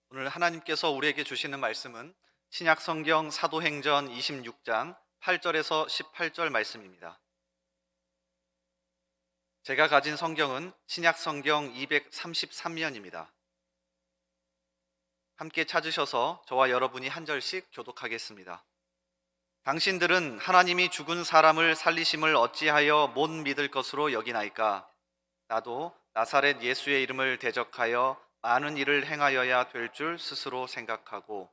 오늘 하나님께서 우리에게 주시는 말씀은 신약 성경 사도행전 26장 8절에서 18절 말씀입니다. 제가 가진 성경은 신약 성경 233면입니다. 함께 찾으셔서 저와 여러분이 한 절씩 교독하겠습니다. 당신들은 하나님이 죽은 사람을 살리심을 어찌하여 못 믿을 것으로 여기나이까? 나도 나사렛 예수의 이름을 대적하여 많은 일을 행하여야 될 줄 스스로 생각하고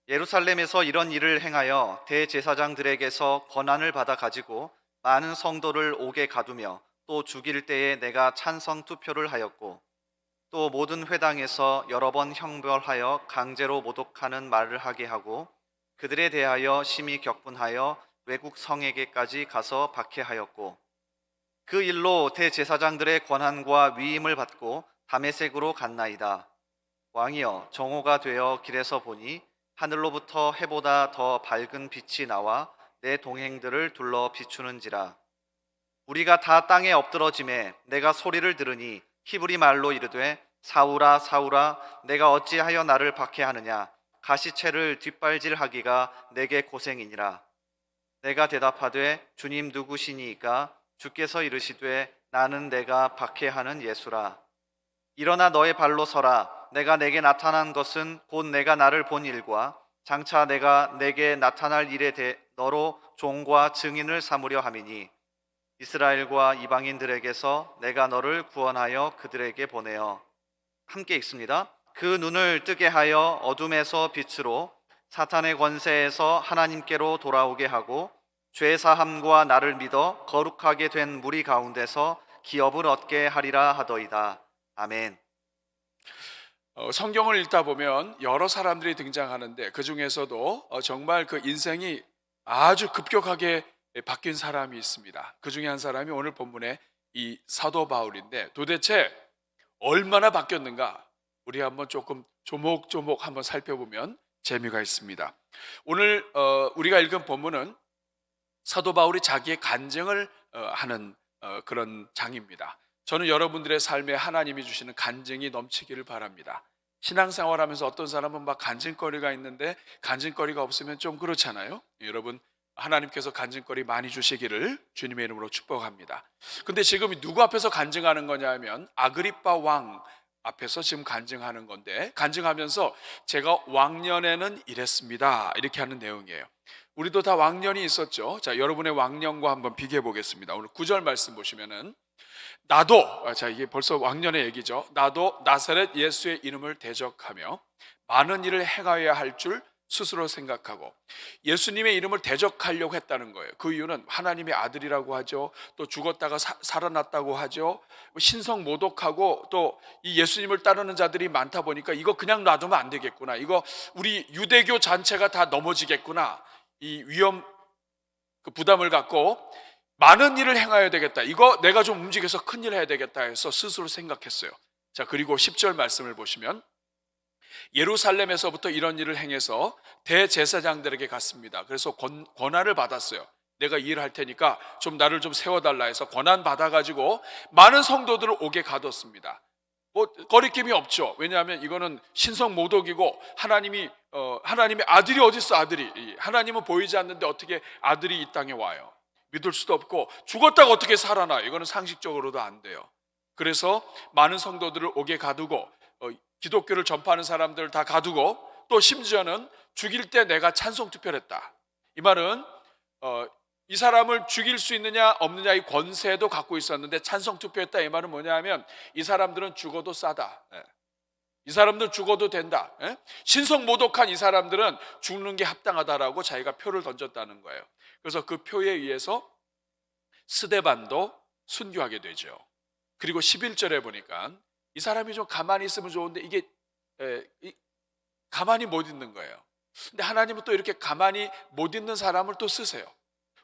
예루살렘에서 이런 일을 행하여 대제사장들에게서 권한을 받아 가지고 많은 성도를 옥에 가두며 또 죽일 때에 내가 찬성 투표를 하였고 또 모든 회당에서 여러 번 형벌하여 강제로 모독하는 말을 하게 하고 그들에 대하여 심히 격분하여 외국 성에게까지 가서 박해하였고 그 일로 대제사장들의 권한과 위임을 받고 다메섹으로 갔나이다. 왕이여, 정오가 되어 길에서 보니 하늘로부터 해보다 더 밝은 빛이 나와 내 동행들을 둘러 비추는지라. 우리가 다 땅에 엎드러짐에 내가 소리를 들으니 히브리 말로 이르되 사울아 사울아 내가 어찌하여 나를 박해하느냐. 가시채를 뒷발질하기가 내게 고생이니라. 내가 대답하되 주님 누구시니이까? 주께서 이르시되 나는 내가 박해하는 예수라. 일어나 너의 발로 서라. 내가 내게 나타난 것은 곧 내가 나를 본 일과 장차 내가 내게 나타날 일에 대해 너로 종과 증인을 삼으려 함이니 이스라엘과 이방인들에게서 내가 너를 구원하여 그들에게 보내어. 함께 읽습니다. 그 눈을 뜨게 하여 어둠에서 빛으로 사탄의 권세에서 하나님께로 돌아오게 하고 죄 사함과 나를 믿어 거룩하게 된 무리 가운데서 기업을 얻게 하리라 하더이다. 아멘. 성경을 읽다 보면 여러 사람들이 등장하는데 그 중에서도 정말 그 인생이 아주 급격하게 바뀐 사람이 있습니다. 그 중에 한 사람이 오늘 본문의 이 사도 바울인데 도대체 얼마나 바뀌었는가 우리 한번 조금 조목조목 한번 살펴보면 재미가 있습니다. 오늘 우리가 읽은 본문은 사도 바울이 자기의 간증을 하는 그런 장입니다. 저는 여러분들의 삶에 하나님이 주시는 간증이 넘치기를 바랍니다. 신앙생활하면서 어떤 사람은 막 간증거리가 있는데 간증거리가 없으면 좀 그렇잖아요. 여러분 하나님께서 간증거리 많이 주시기를 주님의 이름으로 축복합니다. 근데 지금 누구 앞에서 간증하는 거냐 하면 아그리빠 왕 앞에서 지금 간증하는 건데 간증하면서 제가 왕년에는 이랬습니다 이렇게 하는 내용이에요. 우리도 다 왕년이 있었죠. 자, 여러분의 왕년과 한번 비교해 보겠습니다. 오늘 9절 말씀 보시면은 나도, 자 이게 벌써 왕년의 얘기죠. 나도 나사렛 예수의 이름을 대적하며 많은 일을 행하여야 할 줄 스스로 생각하고 예수님의 이름을 대적하려고 했다는 거예요. 그 이유는 하나님의 아들이라고 하죠. 또 죽었다가 살아났다고 하죠. 신성 모독하고 또 이 예수님을 따르는 자들이 많다 보니까 이거 그냥 놔두면 안 되겠구나. 이거 우리 유대교 전체가 다 넘어지겠구나. 이 위험 그 부담을 갖고 많은 일을 행해야 되겠다. 이거 내가 좀 움직여서 큰일 해야 되겠다 해서 스스로 생각했어요. 자, 그리고 10절 말씀을 보시면 예루살렘에서부터 이런 일을 행해서 대제사장들에게 갔습니다. 그래서 권한을 받았어요. 내가 이 일을 할 테니까 좀 나를 좀 세워달라 해서 권한 받아가지고 많은 성도들을 옥에 가뒀습니다. 뭐 거리낌이 없죠. 왜냐하면 이거는 신성 모독이고 하나님의 아들이 어디 있어? 아들이 하나님은 보이지 않는데 어떻게 아들이 이 땅에 와요? 믿을 수도 없고 죽었다가 어떻게 살아나? 이거는 상식적으로도 안 돼요. 그래서 많은 성도들을 옥에 가두고 기독교를 전파하는 사람들을 다 가두고 또 심지어는 죽일 때 내가 찬송 투표를 했다. 이 말은 이 사람을 죽일 수 있느냐 없느냐 이 권세도 갖고 있었는데 찬성 투표했다. 이 말은 뭐냐 하면 이 사람들은 죽어도 싸다. 이 사람들은 죽어도 된다. 신성 모독한 이 사람들은 죽는 게 합당하다라고 자기가 표를 던졌다는 거예요. 그래서 그 표에 의해서 스데반도 순교하게 되죠. 그리고 11절에 보니까 이 사람이 좀 가만히 있으면 좋은데 이게 가만히 못 있는 거예요. 근데 하나님은 또 이렇게 가만히 못 있는 사람을 또 쓰세요.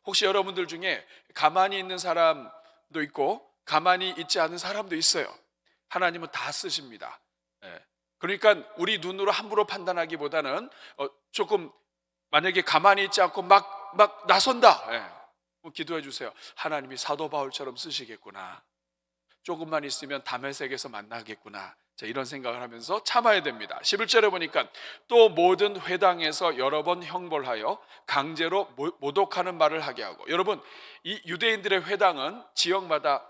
혹시 여러분들 중에 가만히 있는 사람도 있고 가만히 있지 않은 사람도 있어요. 하나님은 다 쓰십니다. 그러니까 우리 눈으로 함부로 판단하기보다는 조금 만약에 가만히 있지 않고 막 나선다. 기도해 주세요. 하나님이 사도 바울처럼 쓰시겠구나. 조금만 있으면 다메섹에서 만나겠구나. 자, 이런 생각을 하면서 참아야 됩니다. 11절에 보니까 또 모든 회당에서 여러 번 형벌하여 강제로 모독하는 말을 하게 하고, 여러분 이 유대인들의 회당은 지역마다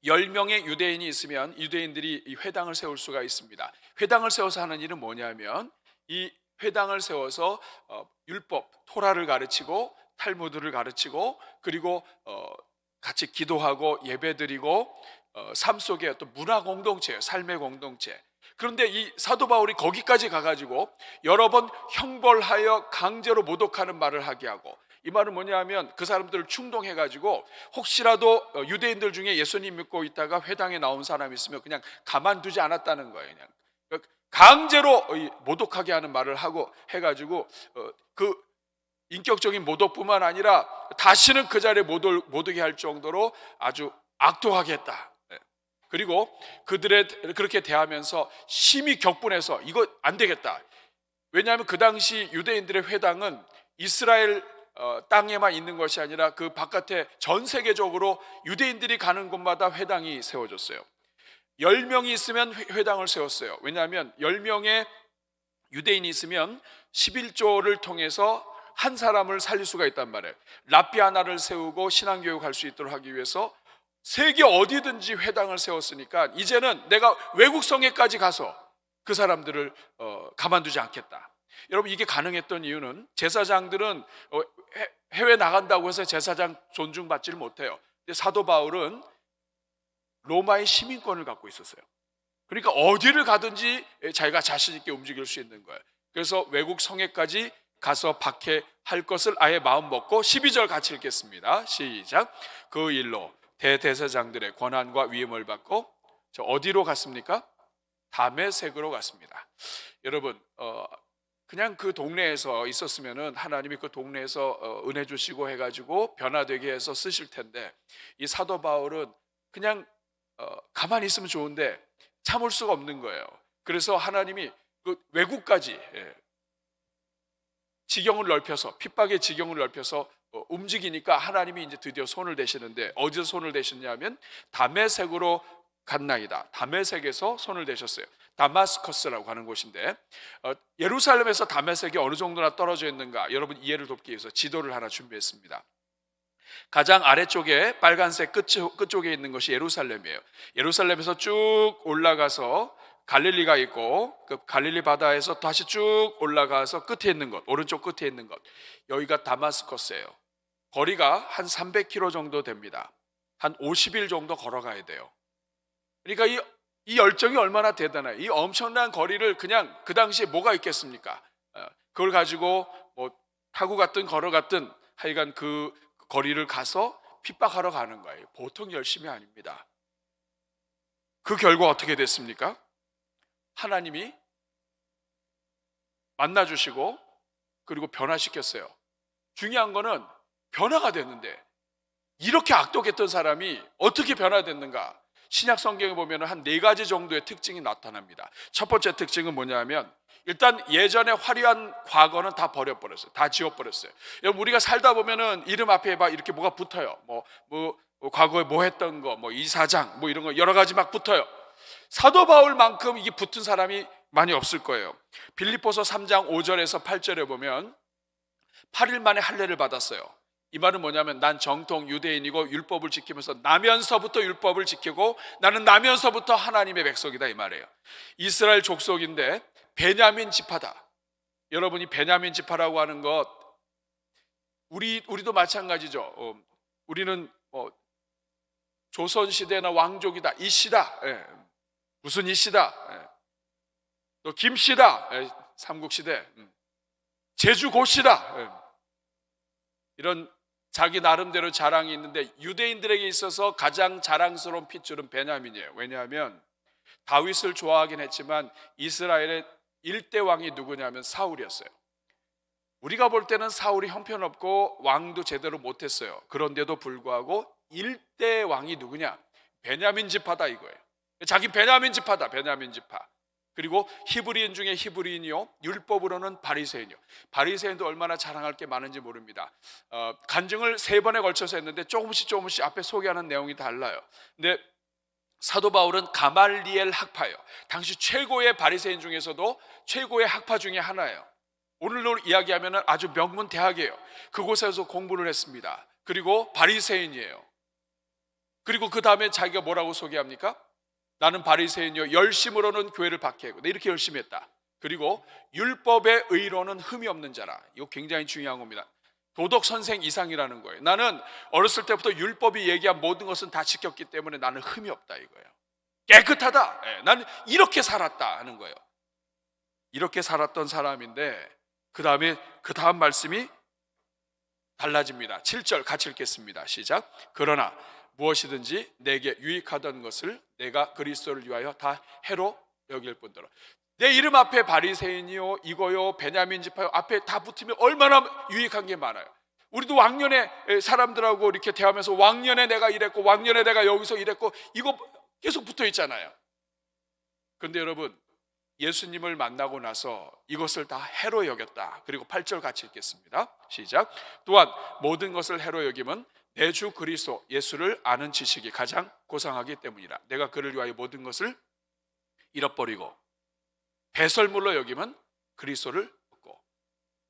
10명의 유대인이 있으면 유대인들이 이 회당을 세울 수가 있습니다. 회당을 세워서 하는 일은 뭐냐면 이 회당을 세워서 율법, 토라를 가르치고 탈무드를 가르치고, 그리고 같이 기도하고 예배드리고, 삶 속에 또 문화 공동체, 삶의 공동체. 그런데 이 사도 바울이 거기까지 가가지고 여러 번 형벌하여 강제로 모독하는 말을 하게 하고, 이 말은 뭐냐면 그 사람들을 충동해가지고 혹시라도 유대인들 중에 예수님 믿고 있다가 회당에 나온 사람이 있으면 그냥 가만두지 않았다는 거예요. 그냥 강제로 모독하게 하는 말을 하고 해가지고 그 인격적인 모독뿐만 아니라 다시는 그 자리에 못 오게 할 정도로 아주 악독하게 했다. 그리고 그들의 그렇게 대하면서 심히 격분해서 이거 안 되겠다. 왜냐하면 그 당시 유대인들의 회당은 이스라엘 땅에만 있는 것이 아니라 그 바깥에 전 세계적으로 유대인들이 가는 곳마다 회당이 세워졌어요. 10명이 있으면 회당을 세웠어요. 왜냐하면 10명의 유대인이 있으면 11조를 통해서 한 사람을 살릴 수가 있단 말이에요. 랍비 하나를 세우고 신앙교육 할 수 있도록 하기 위해서 세계 어디든지 회당을 세웠으니까 이제는 내가 외국 성에까지 가서 그 사람들을 가만두지 않겠다. 여러분, 이게 가능했던 이유는 제사장들은 해외 나간다고 해서 제사장 존중받지를 못해요. 근데 사도 바울은 로마의 시민권을 갖고 있었어요. 그러니까 어디를 가든지 자기가 자신 있게 움직일 수 있는 거예요. 그래서 외국 성에까지 가서 박해할 것을 아예 마음 먹고, 12절 같이 읽겠습니다. 시작. 그 일로 대제사장들의 권한과 위임을 받고 저 어디로 갔습니까? 다메섹으로 갔습니다. 여러분, 그냥 그 동네에서 있었으면은 하나님이 그 동네에서 은혜 주시고 해가지고 변화되게 해서 쓰실 텐데, 이 사도 바울은 그냥 가만히 있으면 좋은데 참을 수가 없는 거예요. 그래서 하나님이 그 외국까지 지경을 넓혀서, 핍박의 지경을 넓혀서 움직이니까 하나님이 이제 드디어 손을 대시는데, 어디서 손을 대셨냐면 다메섹으로 갔나이다. 다메섹에서 손을 대셨어요. 다마스커스라고 하는 곳인데, 예루살렘에서 다메섹이 어느 정도나 떨어져 있는가 여러분 이해를 돕기 위해서 지도를 하나 준비했습니다. 가장 아래쪽에 빨간색 끝쪽에 있는 것이 예루살렘이에요. 예루살렘에서 쭉 올라가서 갈릴리가 있고, 그 갈릴리 바다에서 다시 쭉 올라가서 끝에 있는 것, 오른쪽 끝에 있는 것, 여기가 다마스커스예요. 거리가 한 300km 정도 됩니다. 한 50일 정도 걸어가야 돼요. 그러니까 이 열정이 얼마나 대단해요. 이 엄청난 거리를 그냥 그 당시에 뭐가 있겠습니까? 그걸 가지고 뭐 타고 갔든 걸어갔든 하여간 그 거리를 가서 핍박하러 가는 거예요. 보통 열심이 아닙니다. 그 결과 어떻게 됐습니까? 하나님이 만나주시고 그리고 변화시켰어요. 중요한 거는 변화가 됐는데, 이렇게 악독했던 사람이 어떻게 변화됐는가? 신약 성경에 보면 한 4가지 정도의 특징이 나타납니다. 첫 번째 특징은 뭐냐면, 일단 예전에 화려한 과거는 다 버려버렸어요. 다 지워버렸어요. 여러분, 우리가 살다 보면은 이름 앞에 막 이렇게 뭐가 붙어요. 과거에 뭐 했던 거, 이사장, 이런 거 여러 가지 막 붙어요. 사도 바울만큼 이게 붙은 사람이 많이 없을 거예요. 빌립보서 3장 5절에서 8절에 보면 8일 만에 할례를 받았어요. 이 말은 뭐냐면, 난 정통 유대인이고 율법을 지키면서 나면서부터 율법을 지키고 나는 나면서부터 하나님의 백성이다, 이 말이에요. 이스라엘 족속인데 베냐민 지파다. 여러분이 베냐민 지파라고 하는 것, 우리도 마찬가지죠. 우리는 조선시대나 왕족이다, 이씨다, 무슨 이씨다, 또 김씨다, 삼국시대, 제주 고씨다, 이런 자기 나름대로 자랑이 있는데, 유대인들에게 있어서 가장 자랑스러운 핏줄은 베냐민이에요. 왜냐하면 다윗을 좋아하긴 했지만 이스라엘의 1대 왕이 누구냐면 사울이었어요. 우리가 볼 때는 사울이 형편없고 왕도 제대로 못했어요. 그런데도 불구하고 1대 왕이 누구냐? 베냐민 지파다, 이거예요. 자기 베냐민 지파다, 베냐민 지파. 그리고 히브리인 중에 히브리인이요, 율법으로는 바리새인이요. 바리새인도 얼마나 자랑할 게 많은지 모릅니다. 간증을 3번에 걸쳐서 했는데 조금씩 앞에 소개하는 내용이 달라요. 근데 사도 바울은 가말리엘 학파예요. 당시 최고의 바리새인 중에서도 최고의 학파 중에 하나예요. 오늘로 이야기하면 아주 명문 대학이에요. 그곳에서 공부를 했습니다. 그리고 바리새인이에요. 그리고 그 다음에 자기가 뭐라고 소개합니까? 나는 바리새인이요 열심으로는 교회를 박해하고 이렇게 열심히 했다. 그리고 율법의 의로는 흠이 없는 자라. 이거 굉장히 중요한 겁니다. 도덕 선생 이상이라는 거예요. 나는 어렸을 때부터 율법이 얘기한 모든 것은 다 지켰기 때문에 나는 흠이 없다 이거예요. 깨끗하다. 나는 이렇게 살았다 하는 거예요. 이렇게 살았던 사람인데 그 다음 말씀이 달라집니다. 7절 같이 읽겠습니다. 시작. 그러나 무엇이든지 내게 유익하던 것을 내가 그리스도를 위하여 다 해로 여길 뿐더러. 내 이름 앞에 바리새인이요 이거요 베냐민 지파요 앞에 다 붙으면 얼마나 유익한 게 많아요. 우리도 왕년에 사람들하고 이렇게 대하면서 왕년에 내가 이랬고 왕년에 내가 여기서 이랬고 이거 계속 붙어 있잖아요. 그런데 여러분 예수님을 만나고 나서 이것을 다 해로 여겼다. 그리고 8절 같이 읽겠습니다. 시작. 또한 모든 것을 해로 여김은 내 주 그리스도 예수를 아는 지식이 가장 고상하기 때문이라. 내가 그를 위하여 모든 것을 잃어버리고 배설물로 여김은 그리스도를 얻고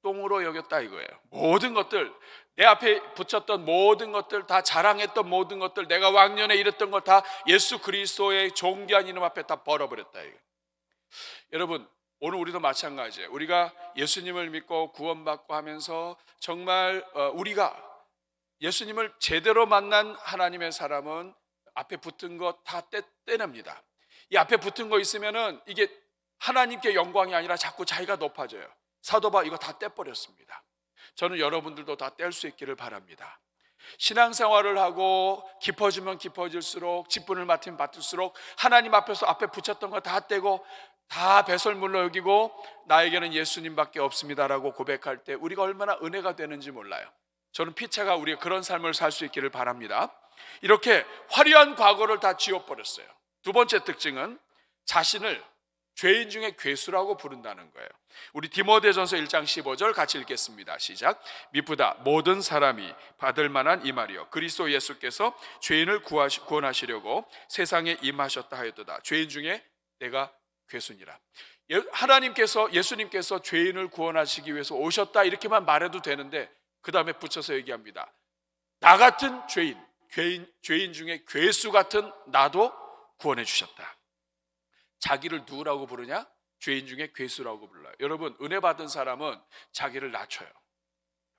똥으로 여겼다 이거예요. 모든 것들 내 앞에 붙였던 모든 것들 다 자랑했던 모든 것들 내가 왕년에 이랬던 것 다 예수 그리스도의 존귀한 이름 앞에 다 버려버렸다 이거예요. 여러분 오늘 우리도 마찬가지예요. 우리가 예수님을 믿고 구원받고 하면서 정말 우리가 예수님을 제대로 만난 하나님의 사람은 앞에 붙은 거 다 떼냅니다. 이 앞에 붙은 거 있으면은 이게 하나님께 영광이 아니라 자꾸 자기가 높아져요. 사도 바울 이거 다 떼버렸습니다. 저는 여러분들도 다 뗄 수 있기를 바랍니다. 신앙생활을 하고 깊어지면 깊어질수록 직분을 맡으면 맡을수록 하나님 앞에서 앞에 붙였던 거 다 떼고 다 배설물로 여기고 나에게는 예수님밖에 없습니다라고 고백할 때 우리가 얼마나 은혜가 되는지 몰라요. 저는 피차가 우리가 그런 삶을 살 수 있기를 바랍니다. 이렇게 화려한 과거를 다 지워버렸어요. 두 번째 특징은 자신을 죄인 중에 괴수라고 부른다는 거예요. 우리 디모데전서 1장 15절 같이 읽겠습니다. 시작. 미쁘다 모든 사람이 받을 만한 이 말이요 그리스도 예수께서 죄인을 구원하시려고 세상에 임하셨다 하였도다. 죄인 중에 내가 괴수니라. 하나님께서 예수님께서 죄인을 구원하시기 위해서 오셨다 이렇게만 말해도 되는데 그 다음에 붙여서 얘기합니다. 나 같은 죄인 중에 괴수 같은 나도 구원해 주셨다. 자기를 누구라고 부르냐? 죄인 중에 괴수라고 불러요. 여러분 은혜 받은 사람은 자기를 낮춰요.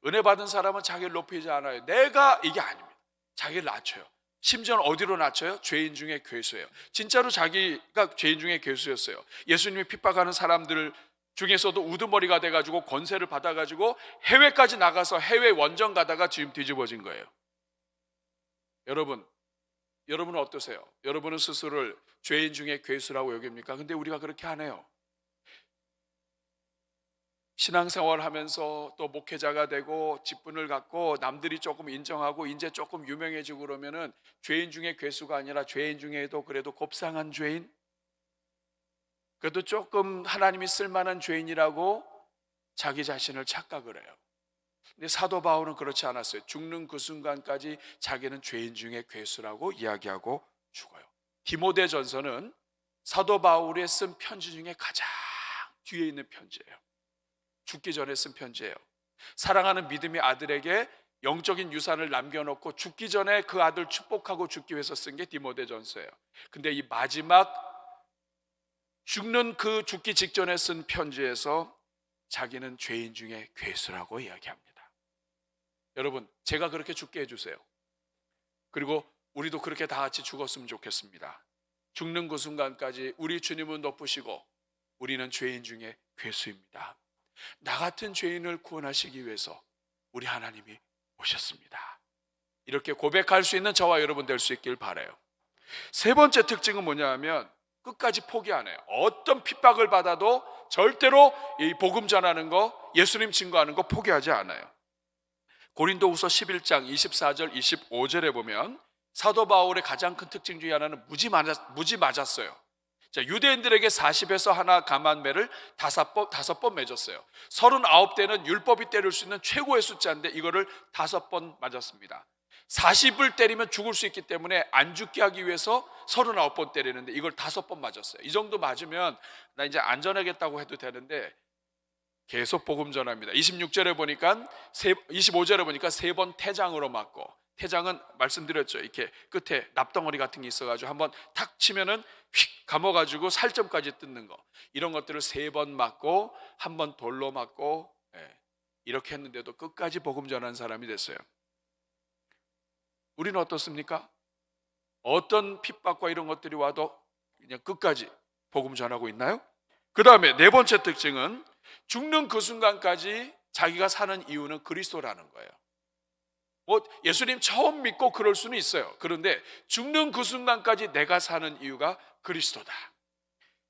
은혜 받은 사람은 자기를 높이지 않아요. 내가 이게 아닙니다. 자기를 낮춰요. 심지어는 어디로 낮춰요? 죄인 중에 괴수예요. 진짜로 자기가 죄인 중에 괴수였어요. 예수님이 핍박하는 사람들 중에서도 우두머리가 돼가지고 권세를 받아가지고 해외까지 나가서 해외 원정 가다가 지금 뒤집어진 거예요. 여러분은 어떠세요? 여러분은 스스로를 죄인 중에 괴수라고 여깁니까? 근데 우리가 그렇게 안 해요. 신앙생활 하면서 또 목회자가 되고 직분을 갖고 남들이 조금 인정하고 이제 조금 유명해지고 그러면은 죄인 중에 괴수가 아니라 죄인 중에도 그래도 곱상한 죄인, 그래도 조금 하나님이 쓸만한 죄인이라고 자기 자신을 착각을 해요. 근데 사도 바울은 그렇지 않았어요. 죽는 그 순간까지 자기는 죄인 중에 괴수라고 이야기하고 죽어요. 디모데전서는 사도 바울이 쓴 편지 중에 가장 뒤에 있는 편지예요. 죽기 전에 쓴 편지예요. 사랑하는 믿음의 아들에게 영적인 유산을 남겨놓고 죽기 전에 그 아들 축복하고 죽기 위해서 쓴 게 디모데전서예요. 근데 이 마지막 죽는 그 죽기 직전에 쓴 편지에서 자기는 죄인 중에 괴수라고 이야기합니다. 여러분 제가 그렇게 죽게 해주세요. 그리고 우리도 그렇게 다 같이 죽었으면 좋겠습니다. 죽는 그 순간까지 우리 주님은 높으시고 우리는 죄인 중에 괴수입니다. 나 같은 죄인을 구원하시기 위해서 우리 하나님이 오셨습니다. 이렇게 고백할 수 있는 저와 여러분 될 수 있길 바라요. 세 번째 특징은 뭐냐 하면 끝까지 포기 안 해요. 어떤 핍박을 받아도 절대로 이 복음 전하는 거, 예수님 증거하는 거 포기하지 않아요. 고린도후서 11장 24절 25절에 보면 사도 바울의 가장 큰 특징 중에 하나는 무지 맞았어요. 자, 유대인들에게 40에서 하나 감한매를 5번 맺었어요. 39대는 율법이 때릴 수 있는 최고의 숫자인데 이거를 5번 맞았습니다. 40을 때리면 죽을 수 있기 때문에 안 죽게 하기 위해서 39번 때리는데 이걸 5번 맞았어요. 이 정도 맞으면 나 이제 안전하겠다고 해도 되는데 계속 복음 전합니다. 26절에 보니까 25절에 보니까 3번 태장으로 맞고, 태장은 말씀드렸죠. 이렇게 끝에 납덩어리 같은 게 있어가지고 한번 탁 치면은 휙 감아가지고 살점까지 뜯는 거, 이런 것들을 3번 맞고 한 번 돌로 맞고, 이렇게 했는데도 끝까지 복음 전한 사람이 됐어요. 우리는 어떻습니까? 어떤 핍박과 이런 것들이 와도 그냥 끝까지 복음 전하고 있나요? 그 다음에 4번째 특징은 죽는 그 순간까지 자기가 사는 이유는 그리스도라는 거예요. 뭐 예수님 처음 믿고 그럴 수는 있어요. 그런데 죽는 그 순간까지 내가 사는 이유가 그리스도다.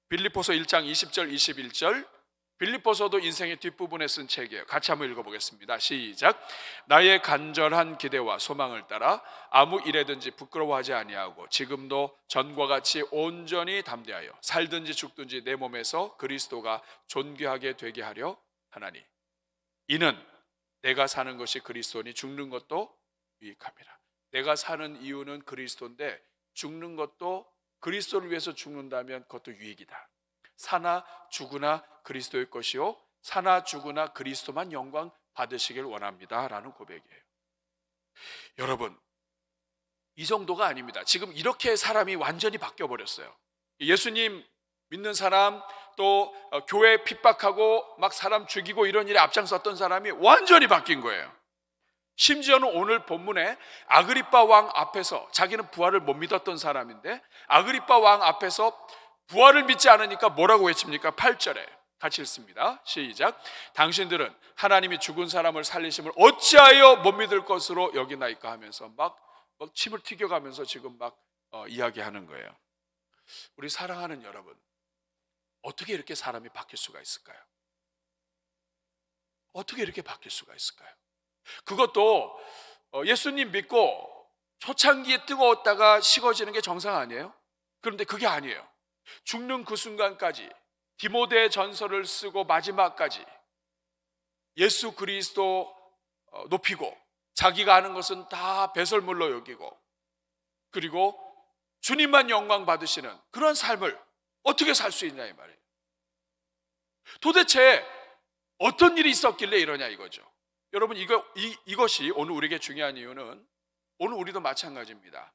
빌립보서 1장 20절 21절, 빌립보서도 인생의 뒷부분에 쓴 책이에요. 같이 한번 읽어보겠습니다. 시작. 나의 간절한 기대와 소망을 따라 아무 일에든지 부끄러워하지 아니하고 지금도 전과 같이 온전히 담대하여 살든지 죽든지 내 몸에서 그리스도가 존귀하게 되게 하려 하나니, 이는 내가 사는 것이 그리스도니 죽는 것도 유익함이라. 내가 사는 이유는 그리스도인데 죽는 것도, 그리스도를 위해서 죽는다면 그것도 유익이다. 사나 죽으나 그리스도의 것이요 사나 죽으나 그리스도만 영광 받으시길 원합니다 라는 고백이에요. 여러분, 이 정도가 아닙니다. 지금 이렇게 사람이 완전히 바뀌어 버렸어요. 예수님 믿는 사람, 또 교회 핍박하고 막 사람 죽이고 이런 일에 앞장섰던 사람이 완전히 바뀐 거예요. 심지어는 오늘 본문에 아그리빠 왕 앞에서, 자기는 부활을 못 믿었던 사람인데 아그리빠 왕 앞에서 부활을 믿지 않으니까 뭐라고 외칩니까? 8절에 같이 읽습니다. 시작. 당신들은 하나님이 죽은 사람을 살리심을 어찌하여 못 믿을 것으로 여기나이까 하면서 막 침을 튀겨가면서 지금 막 이야기하는 거예요. 우리 사랑하는 여러분, 어떻게 이렇게 사람이 바뀔 수가 있을까요? 어떻게 이렇게 바뀔 수가 있을까요? 그것도 예수님 믿고 초창기에 뜨거웠다가 식어지는 게 정상 아니에요? 그런데 그게 아니에요. 죽는 그 순간까지 디모데 전서를 쓰고 마지막까지 예수 그리스도 높이고 자기가 하는 것은 다 배설물로 여기고, 그리고 주님만 영광 받으시는 그런 삶을 어떻게 살 수 있냐 이 말이에요. 도대체 어떤 일이 있었길래 이러냐 이거죠. 여러분, 이것이 오늘 우리에게 중요한 이유는 오늘 우리도 마찬가지입니다.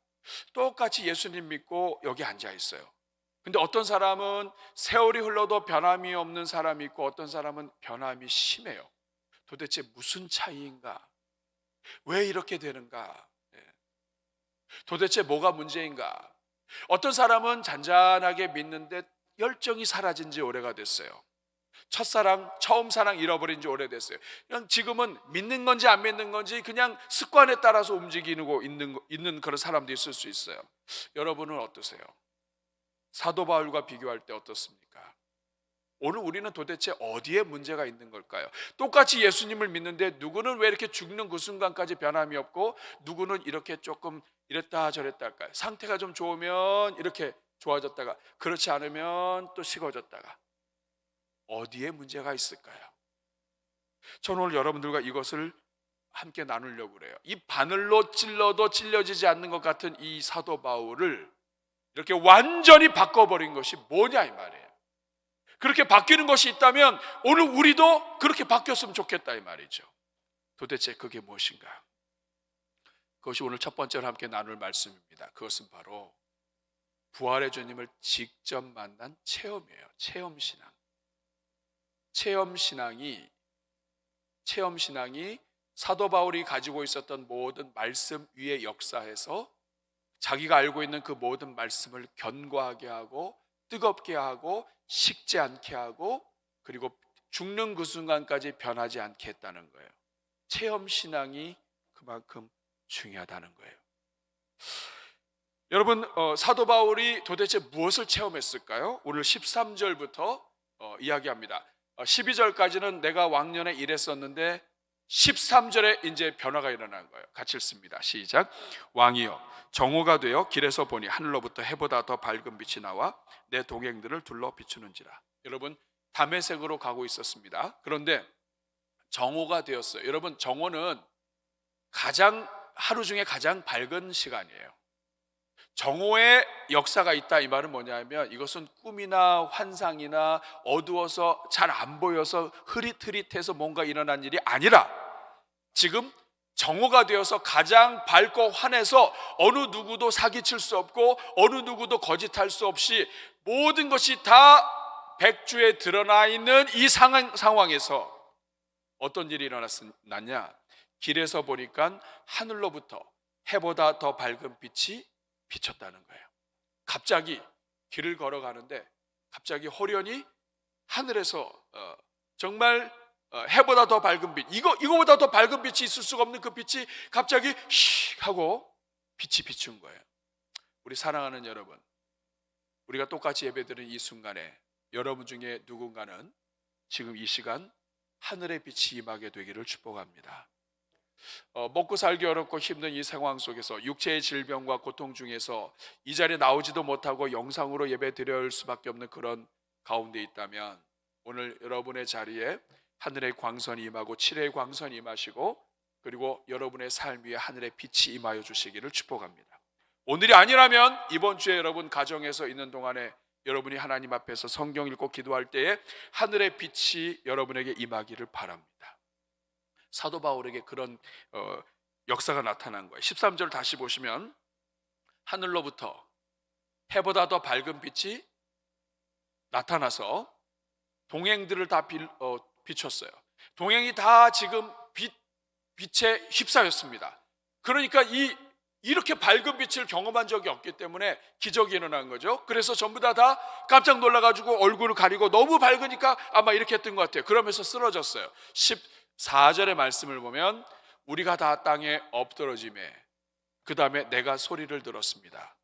똑같이 예수님 믿고 여기 앉아 있어요. 근데 어떤 사람은 세월이 흘러도 변함이 없는 사람이 있고 어떤 사람은 변함이 심해요. 도대체 무슨 차이인가? 왜 이렇게 되는가? 도대체 뭐가 문제인가? 어떤 사람은 잔잔하게 믿는데 열정이 사라진 지 오래가 됐어요. 첫사랑, 처음 사랑 잃어버린 지 오래됐어요. 그냥 지금은 믿는 건지 안 믿는 건지 그냥 습관에 따라서 움직이고 있는 그런 사람도 있을 수 있어요. 여러분은 어떠세요? 사도 바울과 비교할 때 어떻습니까? 오늘 우리는 도대체 어디에 문제가 있는 걸까요? 똑같이 예수님을 믿는데 누구는 왜 이렇게 죽는 그 순간까지 변함이 없고 누구는 이렇게 조금 이랬다 저랬다 할까요? 상태가 좀 좋으면 이렇게 좋아졌다가 그렇지 않으면 또 식어졌다가, 어디에 문제가 있을까요? 저는 오늘 여러분들과 이것을 함께 나누려고 그래요. 이 바늘로 찔러도 찔려지지 않는 것 같은 이 사도 바울을 이렇게 완전히 바꿔버린 것이 뭐냐 이 말이에요. 그렇게 바뀌는 것이 있다면 오늘 우리도 그렇게 바뀌었으면 좋겠다 이 말이죠. 도대체 그게 무엇인가? 그것이 오늘 첫 번째로 함께 나눌 말씀입니다. 그것은 바로 부활의 주님을 직접 만난 체험이에요. 체험신앙. 체험신앙이 사도 바울이 가지고 있었던 모든 말씀 위에 역사해서 자기가 알고 있는 그 모든 말씀을 견고하게 하고 뜨겁게 하고 식지 않게 하고 그리고 죽는 그 순간까지 변하지 않게 했다는 거예요. 체험신앙이 그만큼 중요하다는 거예요. 여러분, 사도 바울이 도대체 무엇을 체험했을까요? 오늘 13절부터 이야기합니다. 12절까지는 내가 왕년에 이랬었는데 13절에 이제 변화가 일어난 거예요. 같이 읽습니다. 시작. 왕이여, 정오가 되어 길에서 보니 하늘로부터 해보다 더 밝은 빛이 나와 내 동행들을 둘러 비추는지라. 여러분, 다메섹으로 가고 있었습니다. 그런데 정오가 되었어요. 여러분, 정오는 가장 하루 중에 가장 밝은 시간이에요. 정오의 역사가 있다, 이 말은 뭐냐면 이것은 꿈이나 환상이나 어두워서 잘 안 보여서 흐릿흐릿해서 뭔가 일어난 일이 아니라 지금 정오가 되어서 가장 밝고 환해서 어느 누구도 사기칠 수 없고 어느 누구도 거짓할 수 없이 모든 것이 다 백주에 드러나 있는 이 상황에서 어떤 일이 일어났냐? 길에서 보니까 하늘로부터 해보다 더 밝은 빛이 비쳤다는 거예요. 갑자기 길을 걸어가는데 갑자기 호련히 하늘에서 정말 해보다 더 밝은 빛, 이거보다 더 밝은 빛이 있을 수가 없는 그 빛이 갑자기 씩 하고 빛이 비춘 거예요. 우리 사랑하는 여러분, 우리가 똑같이 예배드리는 이 순간에 여러분 중에 누군가는 지금 이 시간 하늘의 빛이 임하게 되기를 축복합니다. 먹고 살기 어렵고 힘든 이 상황 속에서 육체의 질병과 고통 중에서 이 자리에 나오지도 못하고 영상으로 예배 드릴 수밖에 없는 그런 가운데 있다면 오늘 여러분의 자리에 하늘의 광선이 임하고 칠의 광선이 임하시고 그리고 여러분의 삶 위에 하늘의 빛이 임하여 주시기를 축복합니다. 오늘이 아니라면 이번 주에 여러분 가정에서 있는 동안에 여러분이 하나님 앞에서 성경 읽고 기도할 때에 하늘의 빛이 여러분에게 임하기를 바랍니다. 사도 바울에게 그런 역사가 나타난 거예요. 13절 다시 보시면 하늘로부터 해보다 더 밝은 빛이 나타나서 동행들을 다 비췄어요. 동행이 다 지금 빛에 휩싸였습니다. 그러니까 이렇게 밝은 빛을 경험한 적이 없기 때문에 기적이 일어난 거죠. 그래서 전부 다 깜짝 놀라가지고 얼굴을 가리고 너무 밝으니까 아마 이렇게 했던 것 같아요. 그러면서 쓰러졌어요. 14절의 말씀을 보면 우리가 다 땅에 엎드러짐에 그 다음에 내가 소리를 들었습니다.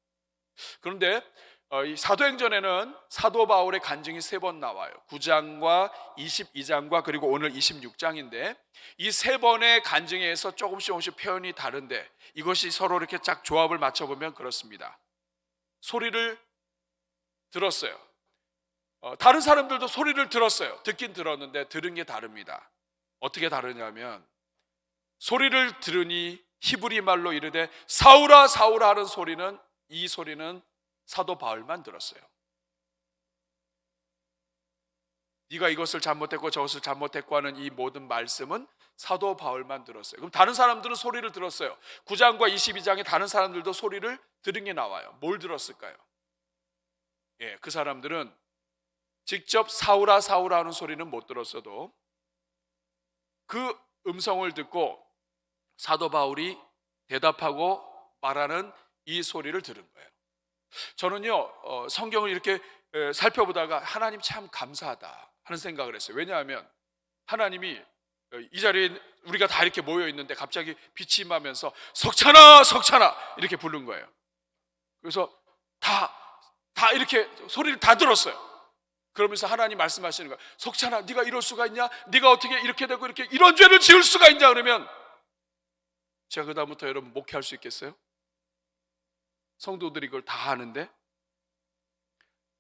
그런데 이 사도행전에는 사도 바울의 간증이 3번 나와요. 9장과 22장과 그리고 오늘 26장인데 이 3번의 간증에 의해서 조금씩 표현이 다른데 이것이 서로 이렇게 쫙 조합을 맞춰보면 그렇습니다. 소리를 들었어요. 다른 사람들도 소리를 들었어요. 듣긴 들었는데 들은 게 다릅니다. 어떻게 다르냐면 소리를 들으니 히브리 말로 이르되 사울아 사울아 하는 소리는 이 소리는 사도 바울만 들었어요. 네가 이것을 잘못했고 저것을 잘못했고 하는 이 모든 말씀은 사도 바울만 들었어요. 그럼 다른 사람들은 소리를 들었어요. 9장과 22장에 다른 사람들도 소리를 들은 게 나와요. 뭘 들었을까요? 그 사람들은 직접 사울아 사울아 하는 소리는 못 들었어도 그 음성을 듣고 사도 바울이 대답하고 말하는 이 소리를 들은 거예요. 저는요 성경을 이렇게 살펴보다가 하나님 참 감사하다 하는 생각을 했어요. 왜냐하면 하나님이 이 자리에 우리가 다 이렇게 모여 있는데 갑자기 빛이 임하면서 석찬아 석찬아 이렇게 부른 거예요. 그래서 다 이렇게 소리를 다 들었어요. 그러면서 하나님 말씀하시는 거예요. 석찬아 네가 이럴 수가 있냐? 네가 어떻게 이렇게 되고 이렇게 이런 죄를 지을 수가 있냐? 그러면 제가 그 다음부터 여러분 목회할 수 있겠어요? 성도들이 그걸 다 하는데